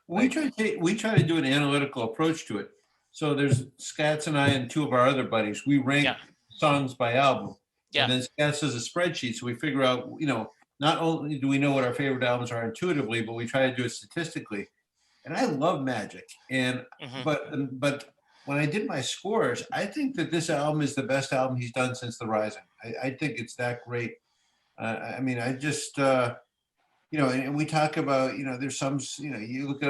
We try to do an analytical approach to it. So there's Scats and I and 2 of our other buddies. We rank songs by album. Yeah. And then Scats does a spreadsheet, so we figure out, not only do we know what our favorite albums are intuitively, but we try to do it statistically. And I love Magic. And but when I did my scores, I think that this album is the best album he's done since The Rising. I think it's that great. I mean, I just, and we talk about, there's some, you look at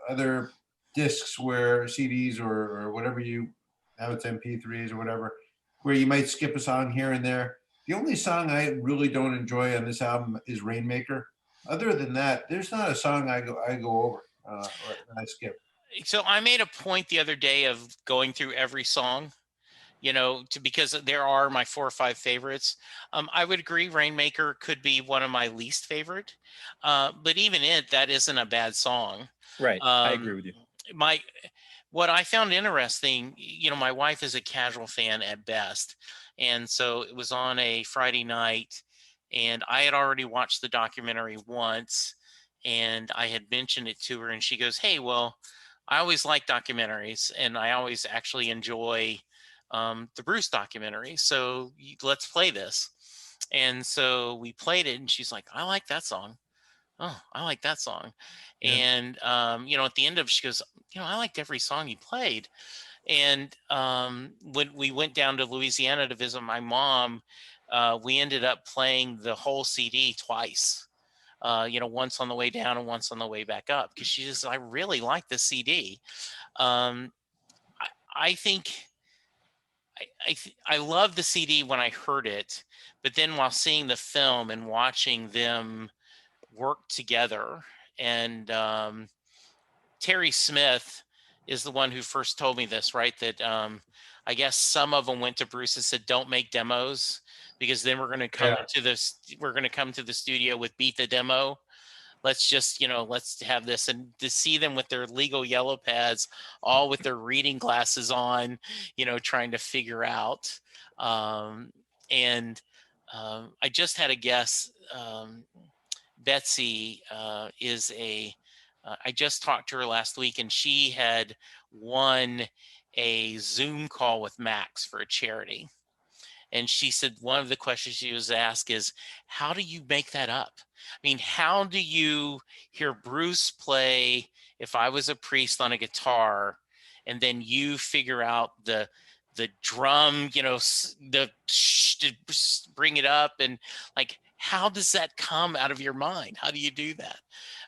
other discs where CDs or whatever you have, it's MP3s or whatever, where you might skip a song here and there. The only song I really don't enjoy on this album is Rainmaker. Other than that, there's not a song I go over or I skip. So I made a point the other day of going through every song, because there are my 4 or 5 favorites. I would agree Rainmaker could be one of my least favorite, but even that isn't a bad song. Right. I agree with you. what I found interesting, my wife is a casual fan at best. And so it was on a Friday night, and I had already watched the documentary once, and I had mentioned it to her, and she goes, "Hey, well, I always like documentaries, and I always actually enjoy the Bruce documentary. So let's play this." And so we played it, and she's like, "I like that song. Oh, I like that song." Yeah. And at the end of it, she goes, "I liked every song you played." And when we went down to Louisiana to visit my mom, we ended up playing the whole CD twice. Once on the way down and once on the way back up, because she just, I really like the CD. Um, I think I love the CD when I heard it, but then while seeing the film and watching them work together, and Terry Smith is the one who first told me this, right? That I guess some of them went to Bruce and said, "Don't make demos, because then we're going to come Yeah. to this. We're going to come to the studio with beat the demo. Let's just, let's have this." And to see them with their legal yellow pads, all with their reading glasses on, trying to figure out. And I just had a guess. Betsy is I just talked to her last week, and she had won a Zoom call with Max for a charity. And she said one of the questions she was asked is, how do you make that up? I mean, how do you hear Bruce play If I Was a Priest on a guitar, and then you figure out the drum, the to bring it up, and like, how does that come out of your mind? How do you do that?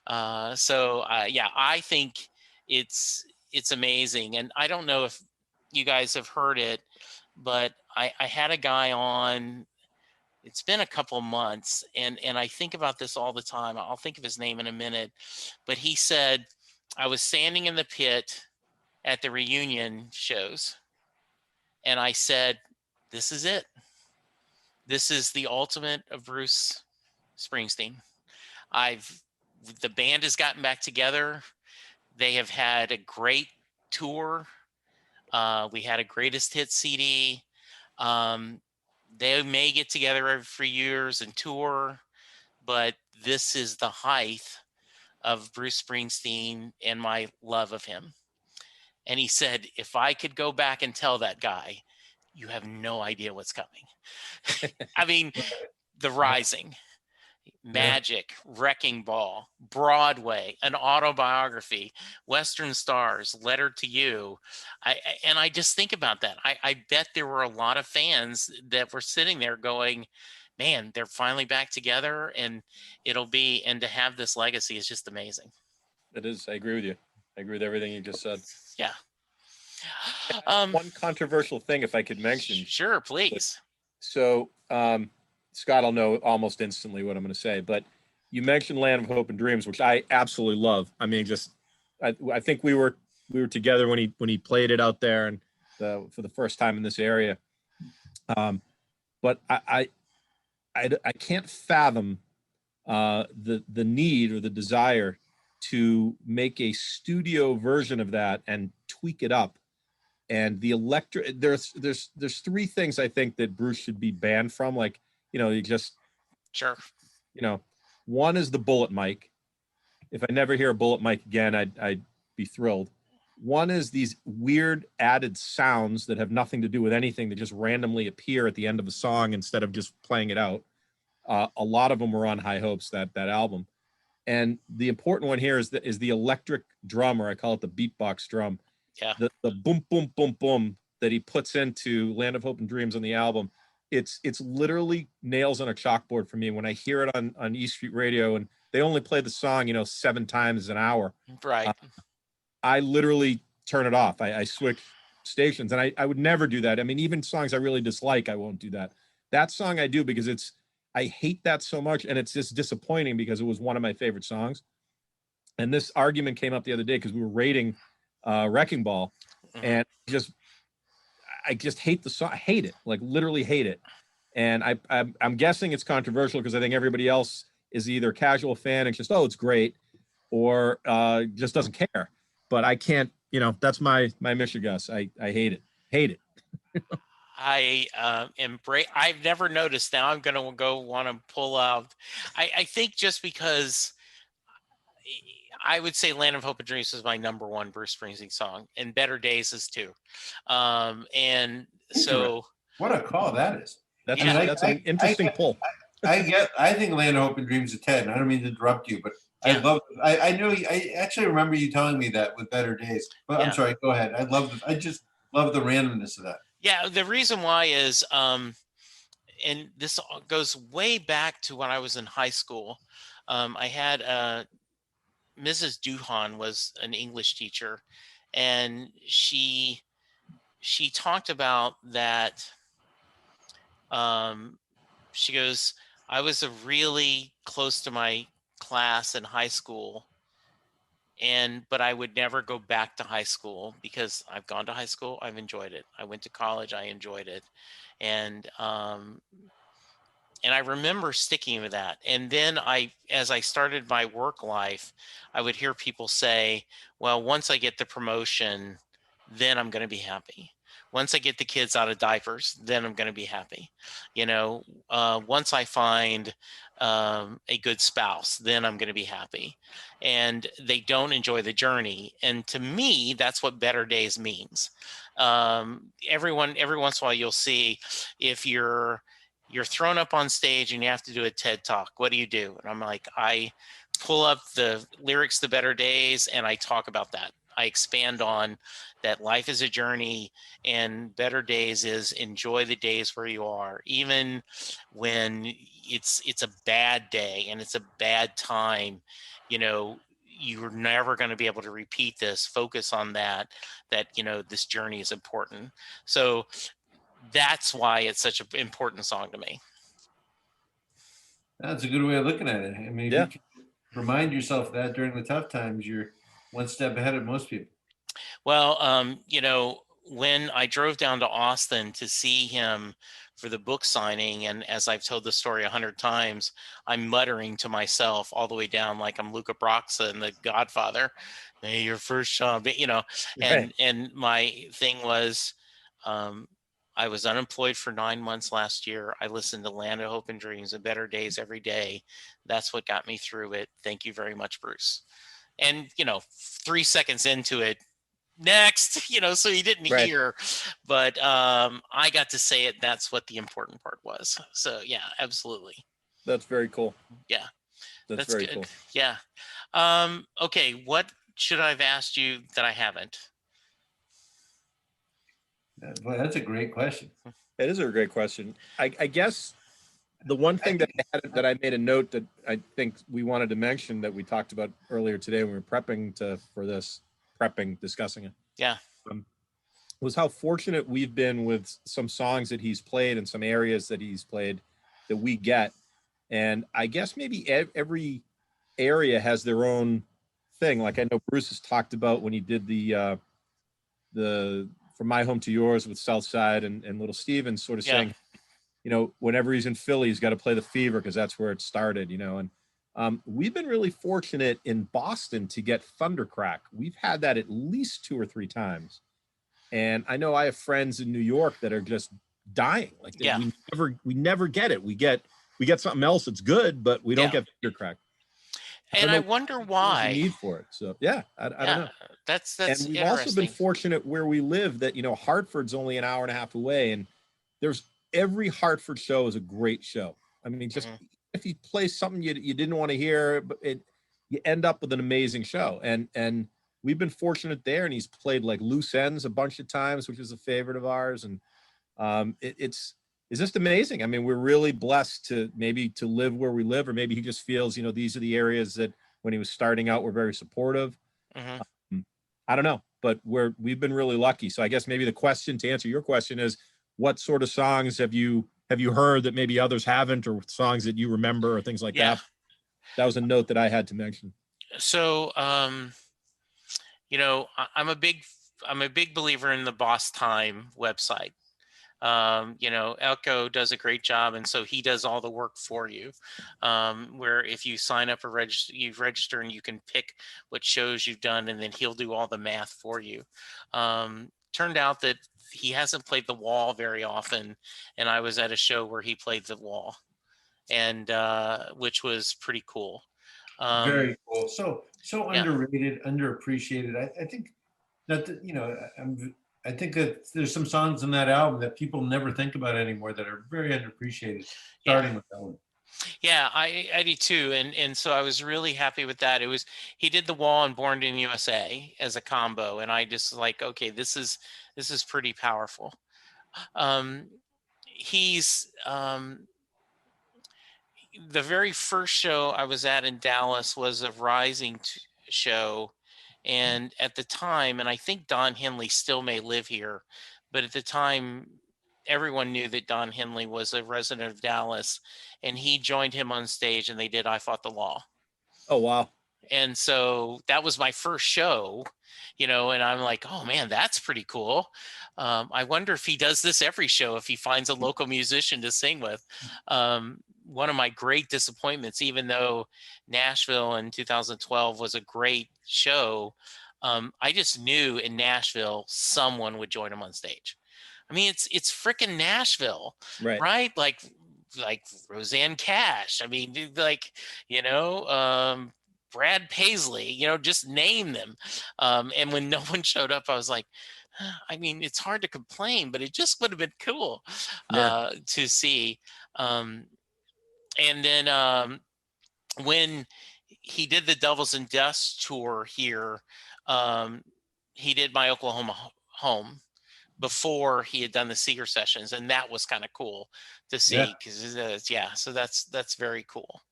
Yeah, I think it's amazing. And I don't know if you guys have heard it, but I had a guy on, it's been a couple months, and I think about this all the time. I'll think of his name in a minute, but he said, "I was standing in the pit at the reunion shows, and I said, this is it. This is the ultimate of Bruce Springsteen. The band has gotten back together. They have had a great tour. We had a greatest hit CD. They may get together every 3 years and tour, but this is the height of Bruce Springsteen and my love of him." And he said, "If I could go back and tell that guy, you have no idea what's coming." I mean, The Rising, Yeah. Magic, Wrecking Ball, Broadway, an autobiography, Western Stars, Letter to You. And I just think about that. I bet there were a lot of fans that were sitting there going, "Man, they're finally back together, and and to have this legacy is just amazing." It is. I agree with you. I agree with everything you just said. Yeah. One controversial thing, if I could mention. Sure, please. So, Scott will know almost instantly what I'm going to say, but you mentioned Land of Hope and Dreams, which I absolutely love. I mean, I think we were together when he played it out there, and for the first time in this area. But I can't fathom the need or the desire to make a studio version of that and tweak it up. And the electric, there's three things I think that Bruce should be banned from. Like, you just, Sure. One is the bullet mic. If I never hear a bullet mic again, I'd be thrilled. One is these weird added sounds that have nothing to do with anything, that just randomly appear at the end of a song instead of just playing it out. A lot of them were on High Hopes, that album. And the important one here is the electric drum, or I call it the beatbox drum. Yeah. The boom, boom, boom, boom that he puts into Land of Hope and Dreams on the album. It's literally nails on a chalkboard for me when I hear it on E Street Radio, and they only play the song, 7 times an hour. Right. I literally turn it off. I switch stations, and I would never do that. I mean, even songs I really dislike, I won't do that. That song I do because I hate that so much, and it's just disappointing because it was one of my favorite songs. And this argument came up the other day because we were rating Wrecking Ball, and I just hate the song. I hate it, like literally hate it. And I'm guessing it's controversial because I think everybody else is either casual fan and just, oh, it's great, or just doesn't care. But I can't that's my mission, Gus. I hate it. Hate it. I embrace. I've never noticed. Now I'm gonna go want to pull out. I think just because I would say "Land of Hope and Dreams" is my number one Bruce Springsteen song, and "Better Days" is too. And so, what a call that is. That's I mean, that's an interesting pull. I think Land of Hope and Dreams is 10. I don't mean to interrupt you, but Yeah. I know, I actually remember you telling me that with Better Days, but I'm sorry, go ahead. I just love the randomness of that. Yeah, the reason why is, and this goes way back to when I was in high school. I had Mrs. Duhan was an English teacher, and she talked about that. She goes, I was a really close to my class in high school, but I would never go back to high school because I've gone to high school, I've enjoyed it. I went to college, I enjoyed it, and I remember sticking with that. And then as I started my work life, I would hear people say, well, once I get the promotion, then I'm going to be happy. Once I get the kids out of diapers, then I'm going to be happy. Once I find a good spouse, then I'm going to be happy. And they don't enjoy the journey. And to me, that's what Better Days means. Every once in a while, you'll see if you're thrown up on stage and you have to do a TED Talk, what do you do? And I'm like, I pull up the lyrics to Better Days and I talk about that. I expand on that life is a journey, and Better Days is enjoy the days where you are, even when it's a bad day and it's a bad time. You're never going to be able to repeat this. Focus on that this journey is important. So that's why it's such an important song to me. That's a good way of looking at it. I mean, if you can remind yourself that during the tough times, you're one step ahead of most people. Well, when I drove down to Austin to see him for the book signing, and as I've told the story 100 times, I'm muttering to myself all the way down like I'm Luca Brasi in The Godfather. May your first job, and my thing was, I was unemployed for 9 months last year. I listened to Land of Hope and Dreams and Better Days every day. That's what got me through it. Thank you very much, Bruce. And 3 seconds into it, next, so he didn't hear, but I got to say it. That's what the important part was. So yeah, absolutely. That's very cool. Yeah, that's very good. Cool. Yeah. Okay, what should I've asked you that I haven't? Well, that's a great question. It is a great question. I guess the one thing that I made a note that I think we wanted to mention that we talked about earlier today when we were discussing it. Yeah. Was how fortunate we've been with some songs that he's played and some areas that he's played that we get. And I guess maybe every area has their own thing. Like I know Bruce has talked about when he did the From My Home to Yours with Southside and Little Steven sort of saying, whenever he's in Philly, he's got to play the Fever because that's where it started, and we've been really fortunate in Boston to get Thundercrack. We've had that at least 2 or 3 times. And I know I have friends in New York that are just dying. Like we never get it. We get something else that's good, but we don't get Thundercrack. And I wonder why. There's a need for it. So I don't know. That's and we've also been fortunate where we live that Hartford's only an hour and a half away, and there's every Hartford show is a great show. I mean, just if you play something you didn't want to hear, but you end up with an amazing show. And we've been fortunate there, and he's played like Loose Ends a bunch of times, which is a favorite of ours. And it's just amazing. I mean, we're really blessed to live where we live, or maybe he just feels, these are the areas that when he was starting out were very supportive. I don't know, but we've been really lucky. So I guess maybe the question to answer your question is, what sort of songs have you heard that maybe others haven't, or songs that you remember or things like that? That was a note that I had to mention. So, I'm a big believer in the Boss Time website. Elko does a great job, and so he does all the work for you. Where if you sign up for you register and you can pick what shows you've done, and then he'll do all the math for you. Turned out that he hasn't played the wall very often, and I was at a show where he played the wall, and which was pretty cool. Very cool. So Yeah. underrated, underappreciated. I think that I think that there's some songs on that album that people never think about anymore that are very underappreciated. Starting with that one. Yeah, I do too, and so I was really happy with that. He did the wall and Born in USA as a combo, and I just like, okay, this is pretty powerful. He's the very first show I was at in Dallas was a Rising show, and at the time, and I think Don Henley still may live here, but at the time, everyone knew that Don Henley was a resident of Dallas, and he joined him on stage, and they did "I Fought the Law." Oh, wow. And so that was my first show, and I'm like, oh man, that's pretty cool. I wonder if he does this every show, if he finds a local musician to sing with. One of my great disappointments, even though Nashville in 2012 was a great show, I just knew in Nashville someone would join him on stage. I mean, it's freaking Nashville, right? Like Roseanne Cash. I mean, like, Brad Paisley, just name them. And when no one showed up, I was like, I mean, it's hard to complain, but it just would have been cool to see. And then when he did the Devils and Dust tour here, he did My Oklahoma Home before he had done the Seeger sessions, and that was kind of cool to see because so that's very cool.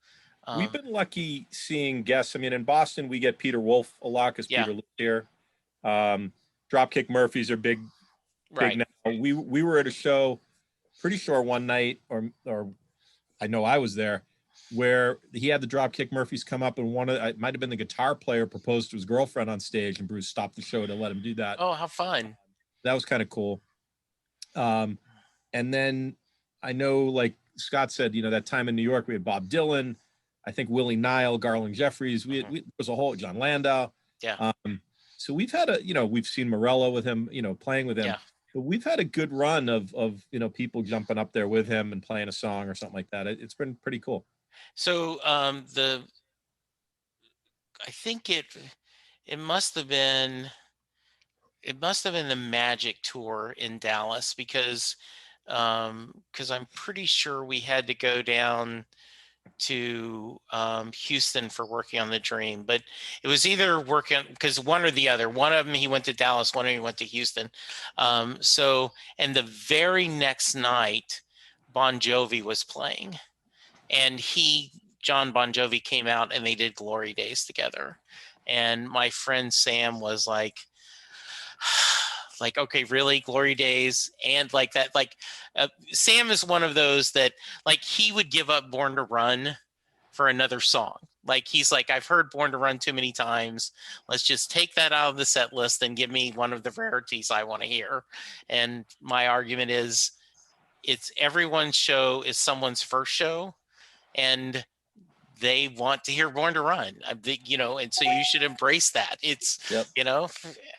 We've been lucky seeing guests. I mean, in Boston, we get Peter Wolf a lot because Peter lives here. Dropkick Murphys are big now. We were at a show, pretty sure one night, or I know I was there, where he had the Dropkick Murphys come up, and it might have been the guitar player proposed to his girlfriend on stage, and Bruce stopped the show to let him do that. Oh, how fun! That was kind of cool. And then I know, like Scott said, that time in New York, we had Bob Dylan, I think Willie Nile, Garland Jeffries. There was a whole John Landau. Yeah. So we've had we've seen Morello with him, playing with him. Yeah. But we've had a good run of people jumping up there with him and playing a song or something like that. It's been pretty cool. So I think it must have been the Magic tour in Dallas because I'm pretty sure we had to go down to Houston for working on the Dream, but it was either working because one or the other. One of them he went to Dallas, one of them he went to Houston. And the very next night, Bon Jovi was playing, and John Bon Jovi came out and they did Glory Days together. And my friend Sam was like, okay, really, Glory Days? And like that, Sam is one of those that he would give up Born to Run for another song. He's like, I've heard Born to Run too many times. Let's just take that out of the set list and give me one of the rarities I want to hear. And my argument is, it's everyone's show is someone's first show, and they want to hear Born to Run, and so you should embrace that. It's,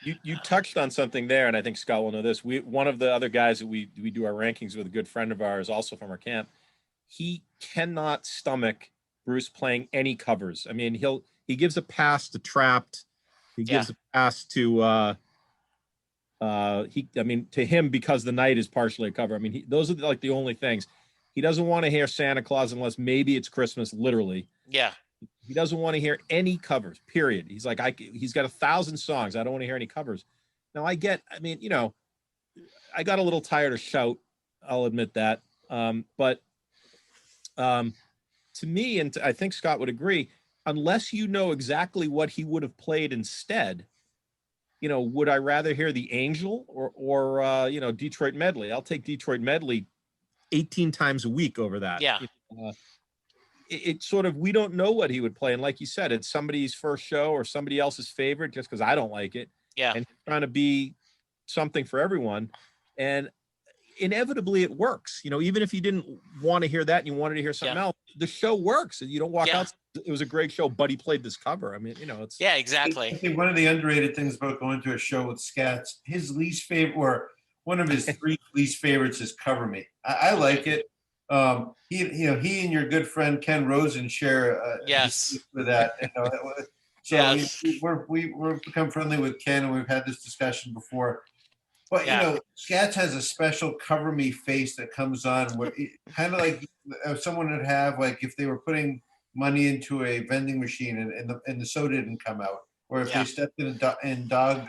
You touched on something there, and I think Scott will know this. One of the other guys that we do our rankings with, a good friend of ours, also from our camp, he cannot stomach Bruce playing any covers. I mean, he gives a pass to Trapped. He gives a pass to to him, Because the Night is partially a cover. I mean, those are the only things. He doesn't want to hear Santa Claus unless maybe it's Christmas, literally. Yeah. He doesn't want to hear any covers, period. He's like, he's got 1,000 songs. I don't want to hear any covers. Now I got a little tired of Shout. I'll admit that. But to me, and I think Scott would agree, unless you know exactly what he would have played instead, would I rather hear the Angel or Detroit Medley? I'll take Detroit Medley 18 times a week over that. Yeah. It sort of, we don't know what he would play. And like you said, it's somebody's first show or somebody else's favorite just because I don't like it. Yeah. And trying to be something for everyone. And inevitably it works. Even if you didn't want to hear that and you wanted to hear something else, the show works. You don't walk out. It was a great show. Buddy played this cover. I mean, it's exactly. I think one of the underrated things about going to a show with Scats, his least favorite, or one of his 3 least favorites, is Cover Me. I like it. He and your good friend Ken Rosen share for that. So we've become friendly with Ken, and we've had this discussion before. But Scats has a special Cover Me face that comes on, where kind of like someone would have, like, if they were putting money into a vending machine and the soda didn't come out, or if they stepped in dog.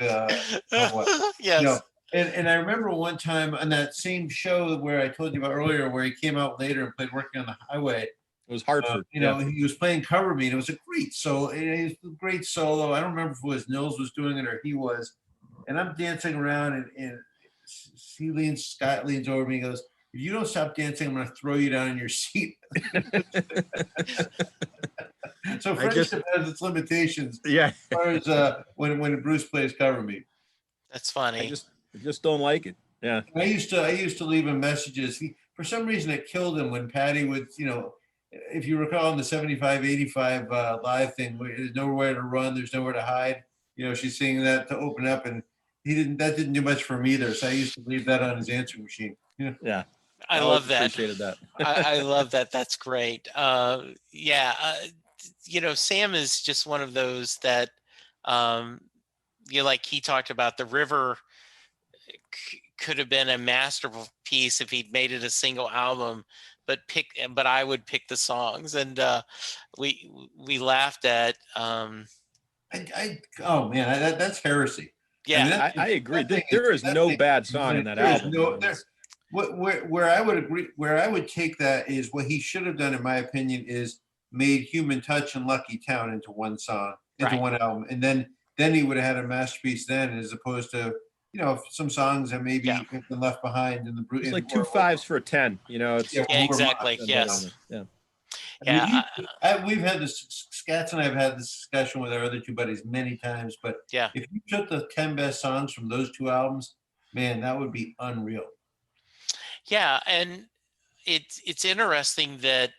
Yes. And I remember one time on that same show where I told you about earlier, where he came out later and played Working on the Highway. It was Hartford. He was playing Cover Me, and it was a great solo. It was a great solo. I don't remember if it was Nils was doing it or he was. And I'm dancing around, and Scott leans over me and goes, "If you don't stop dancing, I'm going to throw you down in your seat." So friendship has its limitations. Yeah. As far as when Bruce plays Cover Me. That's funny. I just don't like it. Yeah. I used to leave him messages. For some reason, it killed him when Patty would, if you recall in the 75, 85 live thing, there's nowhere to run, there's nowhere to hide. She's singing that to open up, and that didn't do much for him either. So I used to leave that on his answering machine. Yeah. I love that. Appreciated that. I love that. That's great. Sam is just one of those that, like he talked about, the river could have been a masterpiece if he'd made it a single album, but I would pick the songs, and we laughed at. That's heresy. Yeah, I agree. There is no bad song in that album. Where I would agree, where I would take that is what he should have done, in my opinion, is made Human Touch and Lucky Town into one song, into one album, and then he would have had a masterpiece then, as opposed to some songs that maybe have been left behind in the. It's like 2 5s for a 10. It's exactly. Yes. Yeah. We've had this. Scats and I have had this discussion with our other 2 buddies many times. But if you took the 10 best songs from those 2 albums, man, that would be unreal. Yeah, and it's interesting that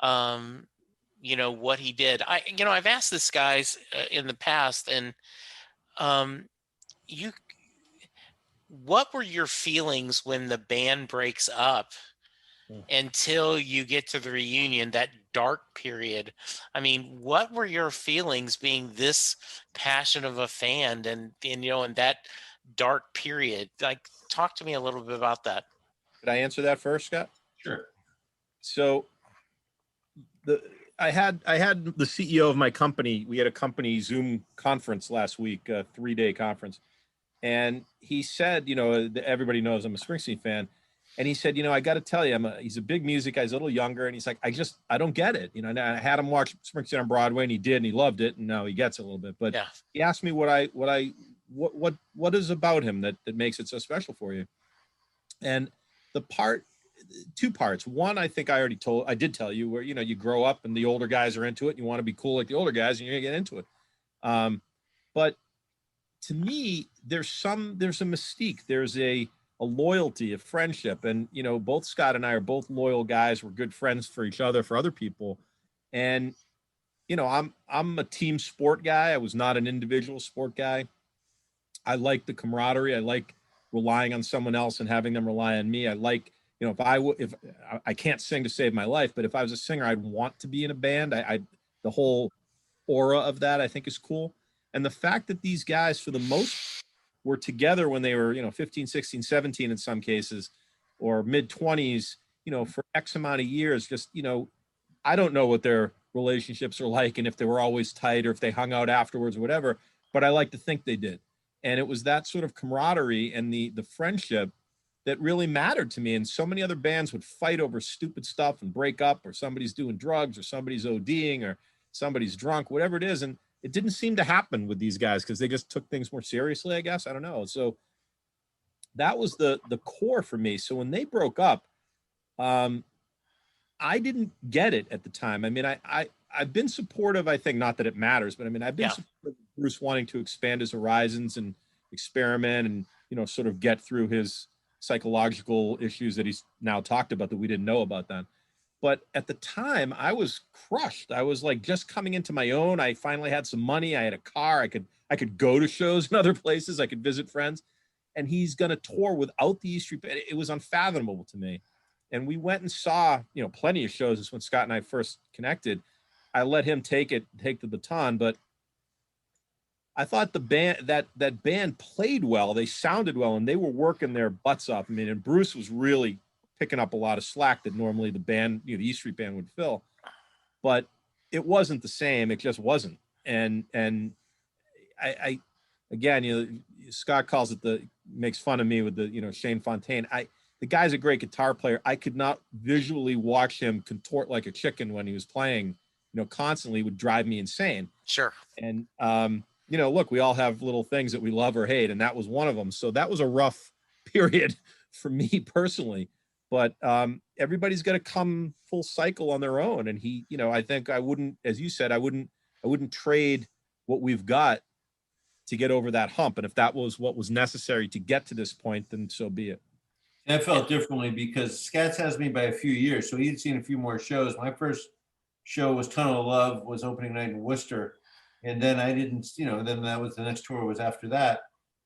what he did. I've asked this guys in the past, and what were your feelings when the band breaks up until you get to the reunion, that dark period? I mean, what were your feelings being this passionate of a fan and in that dark period? Like, talk to me a little bit about that. Could I answer that first, Scott? Sure. So I had the CEO of my company. We had a company Zoom conference last week, a 3-day conference. And he said, everybody knows I'm a Springsteen fan. And he said, I got to tell you, he's a big music guy. He's a little younger. And he's like, I don't get it. And I had him watch Springsteen on Broadway, and he did, and he loved it. And now he gets it a little bit. But he asked me what is about him that makes it so special for you. And the 2 parts. One, I think I did tell you, where, you grow up and the older guys are into it, and you want to be cool like the older guys, and you're gonna get into it. But to me, there's a mystique. There's a loyalty, a friendship. And, both Scott and I are both loyal guys. We're good friends for each other, for other people. And, I'm a team sport guy. I was not an individual sport guy. I like the camaraderie. I like relying on someone else and having them rely on me. I like, if I can't sing to save my life, but if I was a singer, I'd want to be in a band. The whole aura of that, I think, is cool. And the fact that these guys, for the most, were together when they were, 15, 16, 17 in some cases, or mid-20s, for X amount of years, just, I don't know what their relationships are like, and if they were always tight or if they hung out afterwards or whatever, but I like to think they did. And it was that sort of camaraderie and the friendship that really mattered to me. And so many other bands would fight over stupid stuff and break up, or somebody's doing drugs, or somebody's ODing, or somebody's drunk, whatever it is. And it didn't seem to happen with these guys because they just took things more seriously, I guess. I don't know. So that was the core for me. So when they broke up, I didn't get it at the time. I mean, I've been supportive, I think, not that it matters, but I mean, I've been supportive of Bruce wanting to expand his horizons and experiment and, sort of get through his psychological issues that he's now talked about that we didn't know about then. But at the time, I was crushed. I was like just coming into my own. I finally had some money. I had a car. I could go to shows in other places. I could visit friends. And he's going to tour without the E Street Band. It was unfathomable to me. And we went and saw, plenty of shows. This is when Scott and I first connected. I let him take the baton, but I thought the band, that band played well. They sounded well, and they were working their butts off. I mean, and Bruce was really picking up a lot of slack that normally the band, the E Street Band would fill, but it wasn't the same. It just wasn't. And I again, Scott calls it makes fun of me with the, Shane Fontaine. The guy's a great guitar player. I could not visually watch him contort like a chicken when he was playing, constantly. Would drive me insane. Sure. And, look, we all have little things that we love or hate, and that was one of them. So that was a rough period for me personally, but everybody's got to come full cycle on their own. And he, I think I wouldn't, as you said, I wouldn't trade what we've got to get over that hump. And if that was what was necessary to get to this point, then so be it. I felt differently because Scats has me by a few years, so he'd seen a few more shows. My first show was Tunnel of Love, was opening night in Worcester, and then I didn't, then that was the next tour was after that,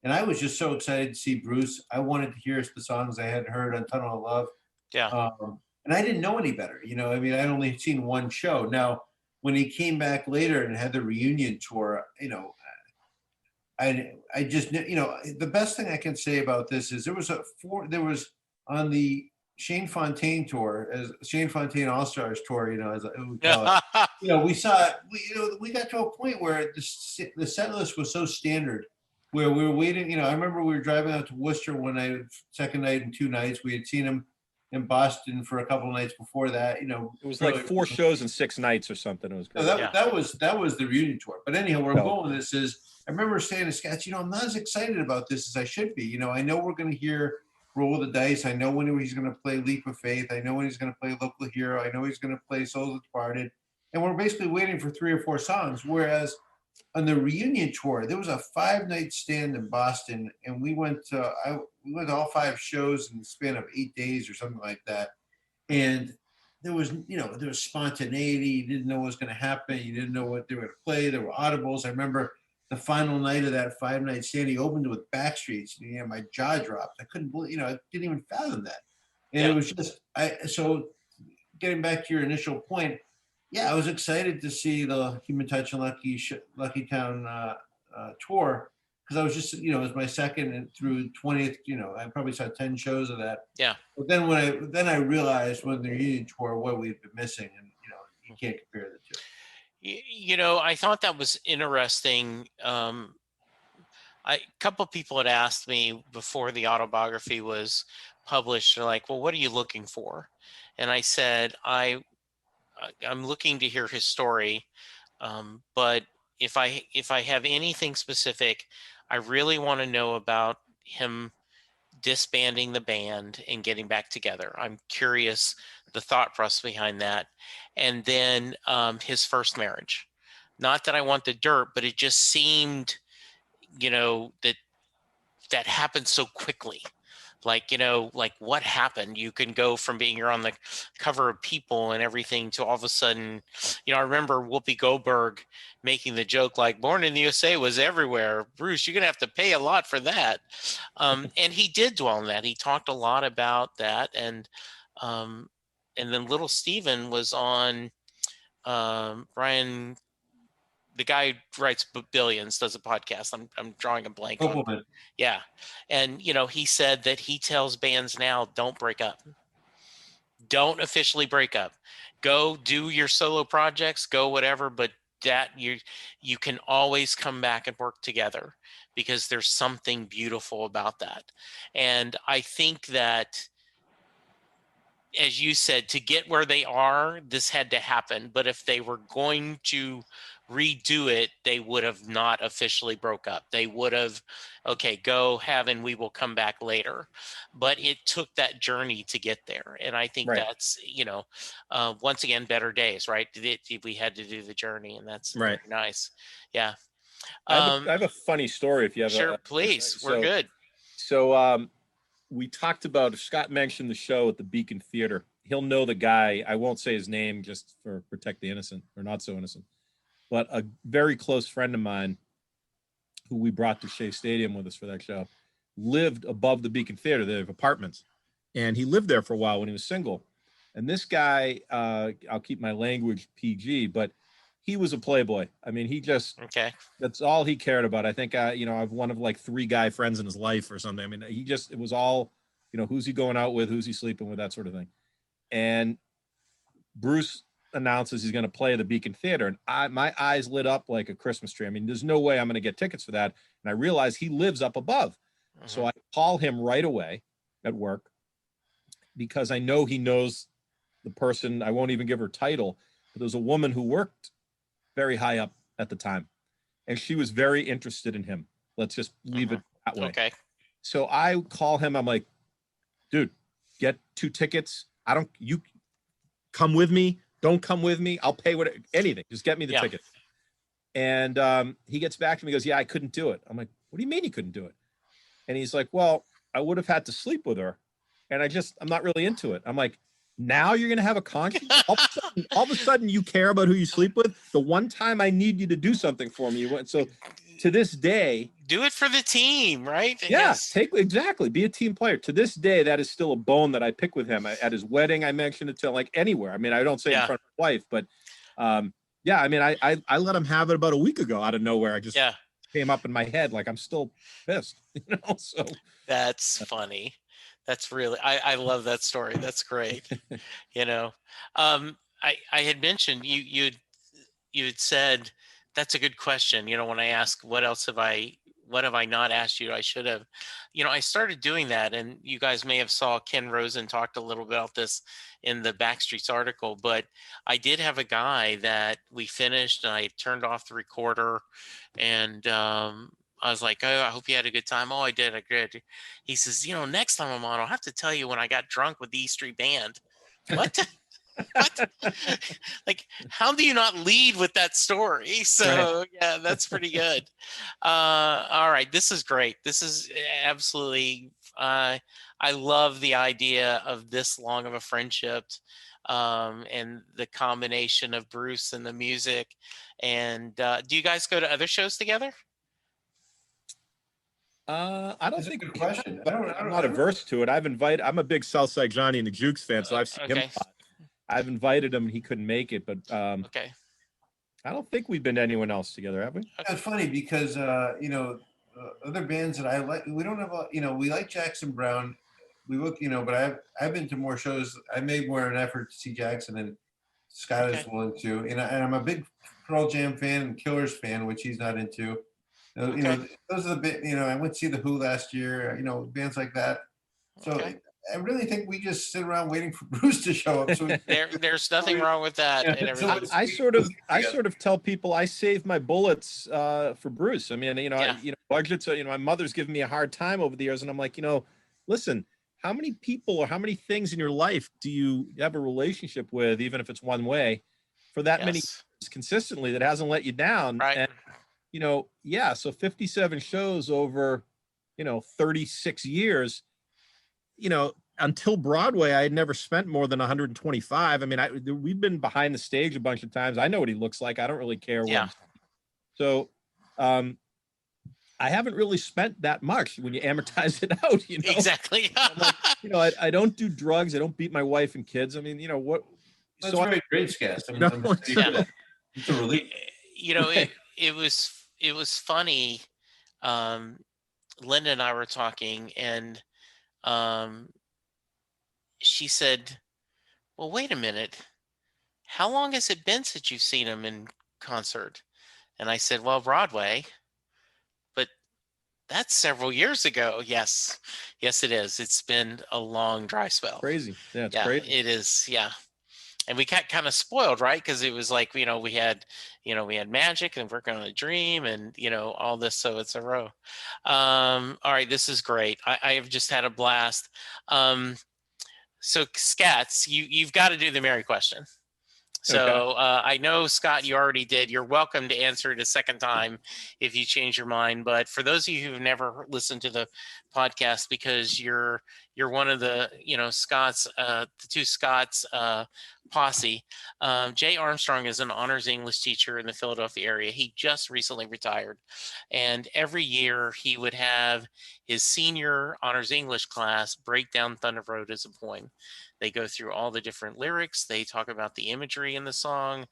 and I was just so excited to see Bruce. I wanted to hear the songs I hadn't heard on Tunnel of Love, and I didn't know any better. I mean, I'd only seen one show. Now, when he came back later and had the reunion tour, I just, the best thing I can say about this is there was on the Shane Fontaine tour, as Shane Fontaine All-Stars tour, as we call it, we saw, we got to a point where the set list was so standard where we were waiting, I remember we were driving out to Worcester one night, second night and 2 nights. We had seen him in Boston for a couple of nights before that, it was like 4 shows and 6 nights or something. It was great. That was the reunion tour. But anyhow, where I'm going with this is, I remember saying to Scott, I'm not as excited about this as I should be. I know we're going to hear Roll the Dice. I know when he's going to play Leap of Faith. I know when he's going to play Local Hero. I know he's going to play Souls Departed. And we're basically waiting for 3 or 4 songs. Whereas on the reunion tour, there was a 5-night stand in Boston, and we went to all 5 shows in the span of 8 days or something like that. And there was, there was spontaneity. You didn't know what was going to happen. You didn't know what they were going to play. There were audibles. I remember the final night of that 5-night stand, he opened with Backstreets. My jaw dropped. I couldn't believe, I didn't even fathom that. And it was just, so getting back to your initial point, I was excited to see the Human Touch and Lucky Town tour, because I was just, it was my second and through 20th, I probably saw 10 shows of that. Yeah. But then I realized when the reunion tour, what we'd been missing, and, you can't compare the two. I thought that was interesting. A couple of people had asked me before the autobiography was published, they're like, well, what are you looking for? And I said, I'm looking to hear his story. But if I have anything specific, I really want to know about him disbanding the band and getting back together. I'm curious the thought process behind that. And then his first marriage. Not that I want the dirt, but it just seemed, that happened so quickly. Like what happened? You can go from you're on the cover of People and everything to all of a sudden, I remember Whoopi Goldberg making the joke like Born in the USA was everywhere. Bruce, you're going to have to pay a lot for that. And he did dwell on that. He talked a lot about that. And then Little Steven was on Brian, the guy who writes Billions, does a podcast. I'm drawing a blank on it. Yeah. And, he said that he tells bands now, don't break up. Don't officially break up. Go do your solo projects, go whatever, but that you can always come back and work together because there's something beautiful about that. And I think that, as you said, to get where they are, this had to happen. But if they were going to redo it, they would have not officially broke up. They would have, okay, go have, and we will come back later. But it took that journey to get there. And I think that's, once again, better days, right? We had to do the journey, and that's very nice. Yeah. I have a funny story if you have sure, please. We're good. So we talked about, if Scott mentioned the show at the Beacon Theater, he'll know the guy. I won't say his name just for protect the innocent or not so innocent, but a very close friend of mine who we brought to Shea Stadium with us for that show lived above the Beacon Theater. They have apartments, and he lived there for a while when he was single. And this guy, I'll keep my language PG, but he was a playboy. I mean, he just, Okay. that's all he cared about. I think, I've one of like 3 guy friends in his life or something. I mean, it was all, who's he going out with, who's he sleeping with, that sort of thing. And Bruce announces he's going to play at the Beacon Theater, and my eyes lit up like a Christmas tree. I mean, there's no way I'm going to get tickets for that. And I realize he lives up above. So I call him right away at work because I know he knows the person. I won't even give her title, but there's a woman who worked very high up at the time, and she was very interested in him. Let's just leave it that way. Okay. So I call him. I'm like, dude, get 2 tickets. You come with me. Don't come with me. I'll pay anything. Just get me the ticket. And he gets back to me. He goes, yeah, I couldn't do it. I'm like, what do you mean you couldn't do it? And he's like, well, I would have had to sleep with her. And I'm not really into it. I'm like, now you're going to have a conscience? All of a sudden you care about who you sleep with? The one time I need you to do something for me, you went. So to this day, do it for the team, right? Yeah, exactly. Be a team player. To this day, that is still a bone that I pick with him. At his wedding, I mentioned it to him, like anywhere. I mean, I don't say in front of my wife, but yeah, I mean, I let him have it about a week ago out of nowhere. I just came up in my head, like I'm still pissed, so. That's funny. That's really, I love that story. That's great. I had mentioned you had said, that's a good question. When I ask, what have I not asked you? I should have, I started doing that, and you guys may have saw Ken Rosen talked a little bit about this in the Backstreets article, but I did have a guy that we finished and I turned off the recorder, and I was like, oh, I hope you had a good time. Oh, I did. I did. He says, next time I'm on, I'll have to tell you when I got drunk with the E Street Band. What? What? Like, how do you not lead with that story? So yeah, that's pretty good. All right, this is great. This is absolutely. I love the idea of this long of a friendship, and the combination of Bruce and the music. And do you guys go to other shows together? I don't That's a think. good question. I'm not averse to it. I'm a big Southside Johnny and the Jukes fan, so I've seen him. I've invited him. He couldn't make it, but okay. I don't think we've been to anyone else together, have we? It's funny because other bands that I like, we don't have we like Jackson Browne. We look, but I've been to more shows. I made more an effort to see Jackson, and Scott is willing to. And I'm a big Pearl Jam fan and Killers fan, which he's not into. Those are the bit. I went to see the Who last year. Bands like that. So I really think we just sit around waiting for Bruce to show up. So there's nothing wrong with that. Yeah, and everything. I sort of tell people I save my bullets for Bruce. I mean, budgets. My mother's given me a hard time over the years, and I'm like, listen, how many people or how many things in your life do you have a relationship with, even if it's one way, for that many years consistently that hasn't let you down? Right. And, so 57 shows over, 36 years, until Broadway, I had never spent more than 125. I mean, we've been behind the stage a bunch of times. I know what he looks like. I don't really care. So, I haven't really spent that much when you amortize it out, Exactly. Like, I don't do drugs. I don't beat my wife and kids. I mean, what? That's very great, Scott. It's a relief. It was funny. Linda and I were talking, and she said, well, wait a minute. How long has it been since you've seen him in concert? And I said, well, Broadway, but that's several years ago. Yes, it is. It's been a long dry spell. Crazy. Yeah, it's crazy. It is. Yeah. And we got kind of spoiled, right? Because it was like, we had Magic and Working on a Dream and, all this. So it's a row. All right. This is great. I have just had a blast. So Scats, you've got to do the Mary question. So I know, Scott, you already did. You're welcome to answer it a second time if you change your mind. But for those of you who've never listened to the podcast, because you're one of the Scott's the two Scott's posse. Jay Armstrong is an honors English teacher in the Philadelphia area. He just recently retired, and every year he would have his senior honors English class break down Thunder Road as a poem. They go through all the different lyrics. They talk about the imagery in the song.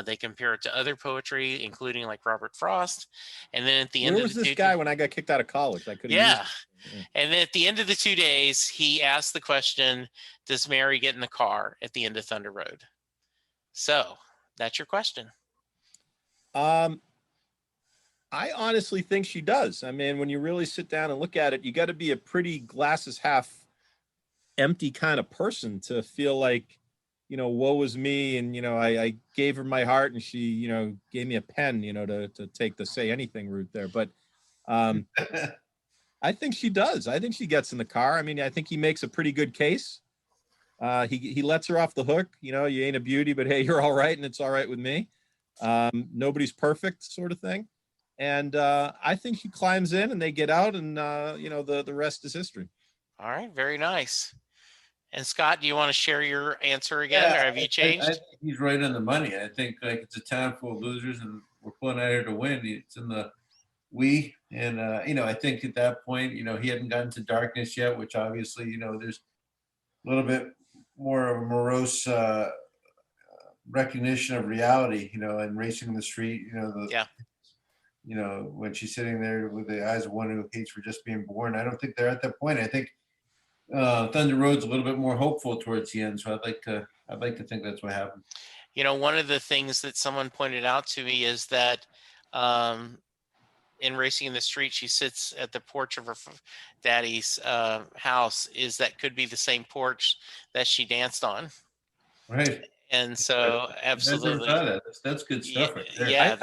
They compare it to other poetry, including like Robert Frost. And then at the end Where of was the this guy when I got kicked out of college? I could have yeah. used it. And then at the end of the 2 days, he asked the question, does Mary get in the car at the end of Thunder Road? So that's your question. I honestly think she does. I mean, when you really sit down and look at it, you got to be a pretty glasses half empty kind of person to feel like, woe is me. And, I gave her my heart and she, gave me a pen, to take the say anything route there. But I think she does. I think she gets in the car. I mean, I think he makes a pretty good case. He lets her off the hook. You ain't a beauty, but hey, you're all right. And it's all right with me. Nobody's perfect sort of thing. And I think she climbs in and they get out and, the rest is history. All right. Very nice. And Scott, do you want to share your answer again, or have you changed? I think he's right on the money. I think like it's a town full of losers, and we're pulling out here to win. It's in the we, and I think at that point, he hadn't gotten to darkness yet, which obviously, there's a little bit more of a morose recognition of reality, and racing in the street, when she's sitting there with the eyes of one who hates for just being born. I don't think they're at that point. I think Thunder Road's a little bit more hopeful towards the end, so I'd like to think that's what happened. One of the things that someone pointed out to me is that in Racing in the Street, she sits at the porch of her daddy's house. That could be the same porch that she danced on. Right. And so, absolutely, that's good stuff. Right there. Yeah,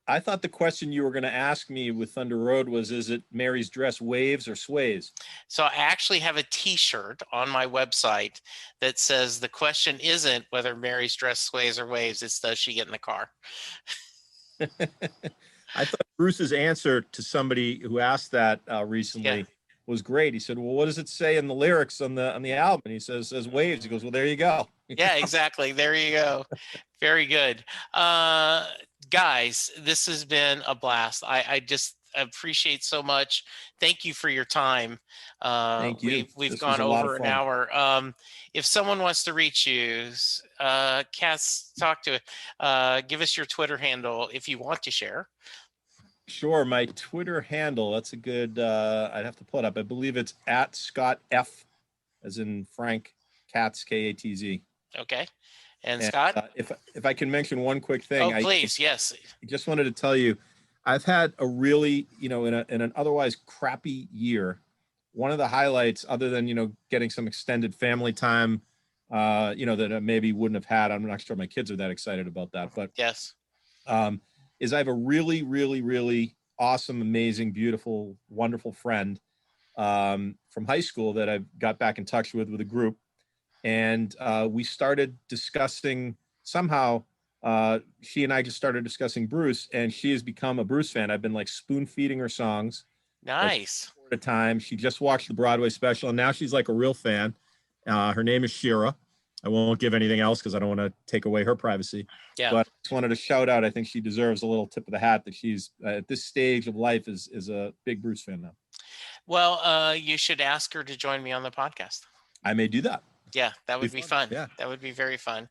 I thought the question you were going to ask me with Thunder Road was, is it Mary's dress waves or sways? So I actually have a T-shirt on my website that says the question isn't whether Mary's dress sways or waves, it's does she get in the car? I thought Bruce's answer to somebody who asked that recently was great. He said, well, what does it say in the lyrics on the album? And he says waves. He goes, well, there you go. Yeah, exactly. There you go. Very good. Guys, this has been a blast. I just appreciate so much. Thank you for your time. Thank you. We've gone over an hour. If someone wants to reach you, Katz, talk to it. Give us your Twitter handle if you want to share. Sure. My Twitter handle, that's a good, I'd have to pull it up. I believe it's at Scott F, as in Frank, Katz, K-A-T-Z. Okay. And Scott? If I can mention one quick thing. Oh, please. Yes. I just wanted to tell you, I've had a really, in an otherwise crappy year, one of the highlights, other than, getting some extended family time, that I maybe wouldn't have had. I'm not sure my kids are that excited about that, but yes. Is I have a really, really, really awesome, amazing, beautiful, wonderful friend from high school that I've got back in touch with a group. And we started discussing somehow, she and I just started discussing Bruce, and she has become a Bruce fan. I've been like spoon feeding her songs. Nice. At a time. She just watched the Broadway special, and now she's like a real fan. Her name is Shira. I won't give anything else because I don't want to take away her privacy. Yeah. But I just wanted to shout out. I think she deserves a little tip of the hat that she's at this stage of life is a big Bruce fan now. Well, you should ask her to join me on the podcast. I may do that. Yeah, that would be fun. Yeah, that would be very fun.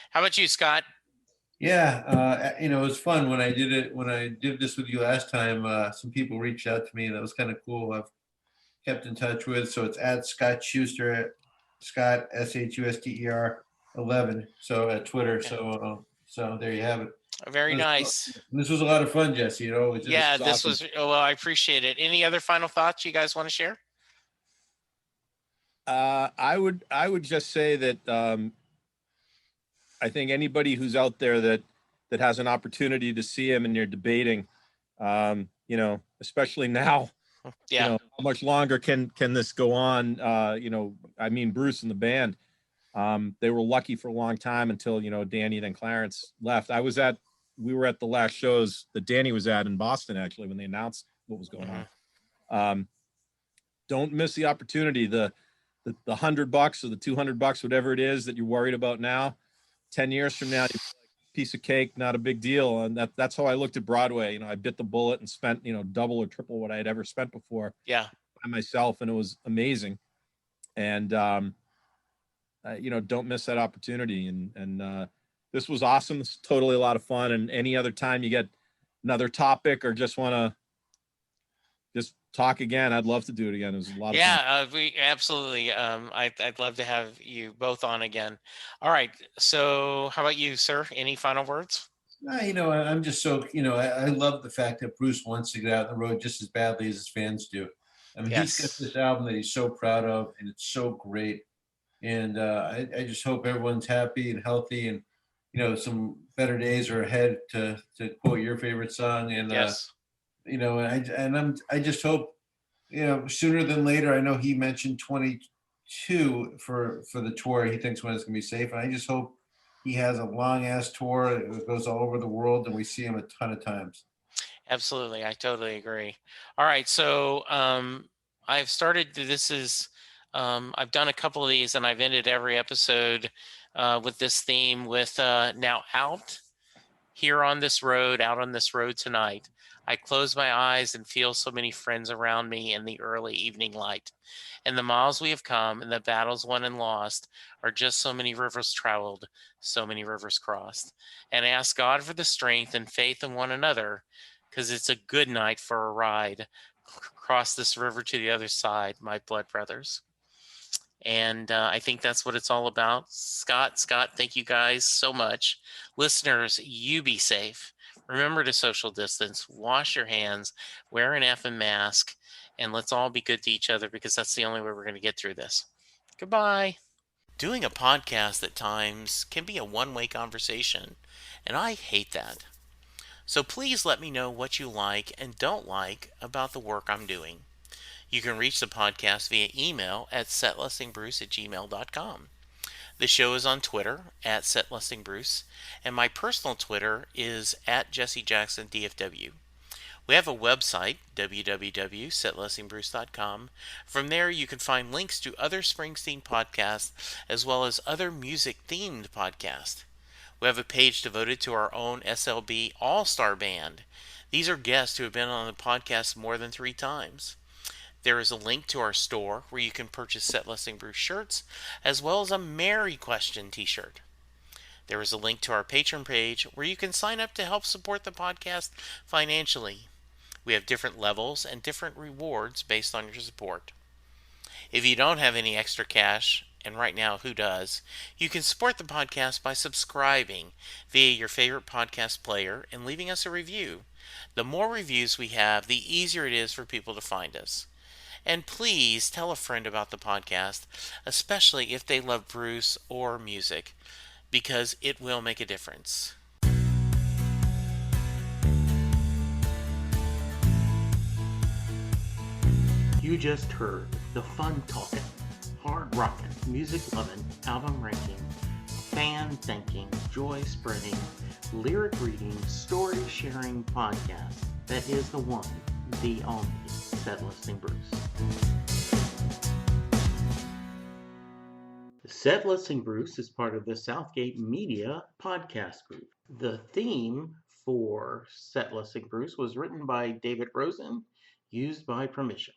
How about you, Scott? Yeah, it was fun when I did it. When I did this with you last time, some people reached out to me, and that was kind of cool. I've kept in touch with. So it's at Scott Shuster, Scott SHUSTER 11. So at Twitter. Okay. So there you have it. Very nice. This was a lot of fun, Jesse. This was. Well, I appreciate it. Any other final thoughts you guys want to share? I would just say that I think anybody who's out there that has an opportunity to see him and you're debating, especially now, how much longer can this go on? I mean, Bruce and the band, They were lucky for a long time until, Danny, then Clarence left. We were at the last shows that Danny was at in Boston, actually, when they announced what was going on. Don't miss the opportunity. The $100 or the $200, whatever it is that you're worried about now, 10 years from now, piece of cake, not a big deal. And that's how I looked at Broadway. I bit the bullet and spent, double or triple what I had ever spent before. Yeah. By myself. And it was amazing. And, don't miss that opportunity. And this was awesome. It's totally a lot of fun. And any other time you get another topic or just want to just talk again, I'd love to do it again. It was a lot of fun. Yeah, we absolutely. I'd love to have you both on again. All right. So how about you, sir? Any final words? I'm just so, I love the fact that Bruce wants to get out on the road just as badly as his fans do. I mean, he's got this album that he's so proud of, and it's so great. And I just hope everyone's happy and healthy, and some better days are ahead, to quote your favorite song. And Yes. I just hope, sooner than later. I know he mentioned 22 for the tour. He thinks when it's gonna be safe, and I just hope he has a long ass tour that goes all over the world, and we see him a ton of times. Absolutely. I totally agree. All right. So I've started, I've done a couple of these, and I've ended every episode with this theme with now out here on this road, out on this road tonight. I close my eyes and feel so many friends around me in the early evening light. And the miles we have come and the battles won and lost are just so many rivers traveled, so many rivers crossed. And I ask God for the strength and faith in one another, because it's a good night for a ride. Cross this river to the other side, my blood brothers. And I think that's what it's all about. Scott, thank you guys so much. Listeners, you be safe. Remember to social distance, wash your hands, wear an effing mask, and let's all be good to each other, because that's the only way we're going to get through this. Goodbye. Doing a podcast at times can be a one-way conversation, and I hate that. So please let me know what you like and don't like about the work I'm doing. You can reach the podcast via email at setlistingbruce@gmail.com. The show is on Twitter at setlistingbruce, and my personal Twitter is at jessejacksondfw. We have a website, www.setlistingbruce.com. From there, you can find links to other Springsteen podcasts, as well as other music-themed podcasts. We have a page devoted to our own SLB All-Star Band. These are guests who have been on the podcast more than 3 times. There is a link to our store where you can purchase Set Listing Bruce shirts, as well as a Merry Question t-shirt. There is a link to our Patreon page where you can sign up to help support the podcast financially. We have different levels and different rewards based on your support. If you don't have any extra cash, and right now, who does? You can support the podcast by subscribing via your favorite podcast player and leaving us a review. The more reviews we have, the easier it is for people to find us. And please tell a friend about the podcast, especially if they love Bruce or music, because it will make a difference. You just heard the fun talking, hard rocking, music loving, album ranking, fan thinking, joy spreading, lyric reading, story sharing podcast that is the one, the only Set Listing Bruce. Set Listing Bruce is part of the Southgate Media podcast group. The theme for Set Listing Bruce was written by David Rosen, used by permission.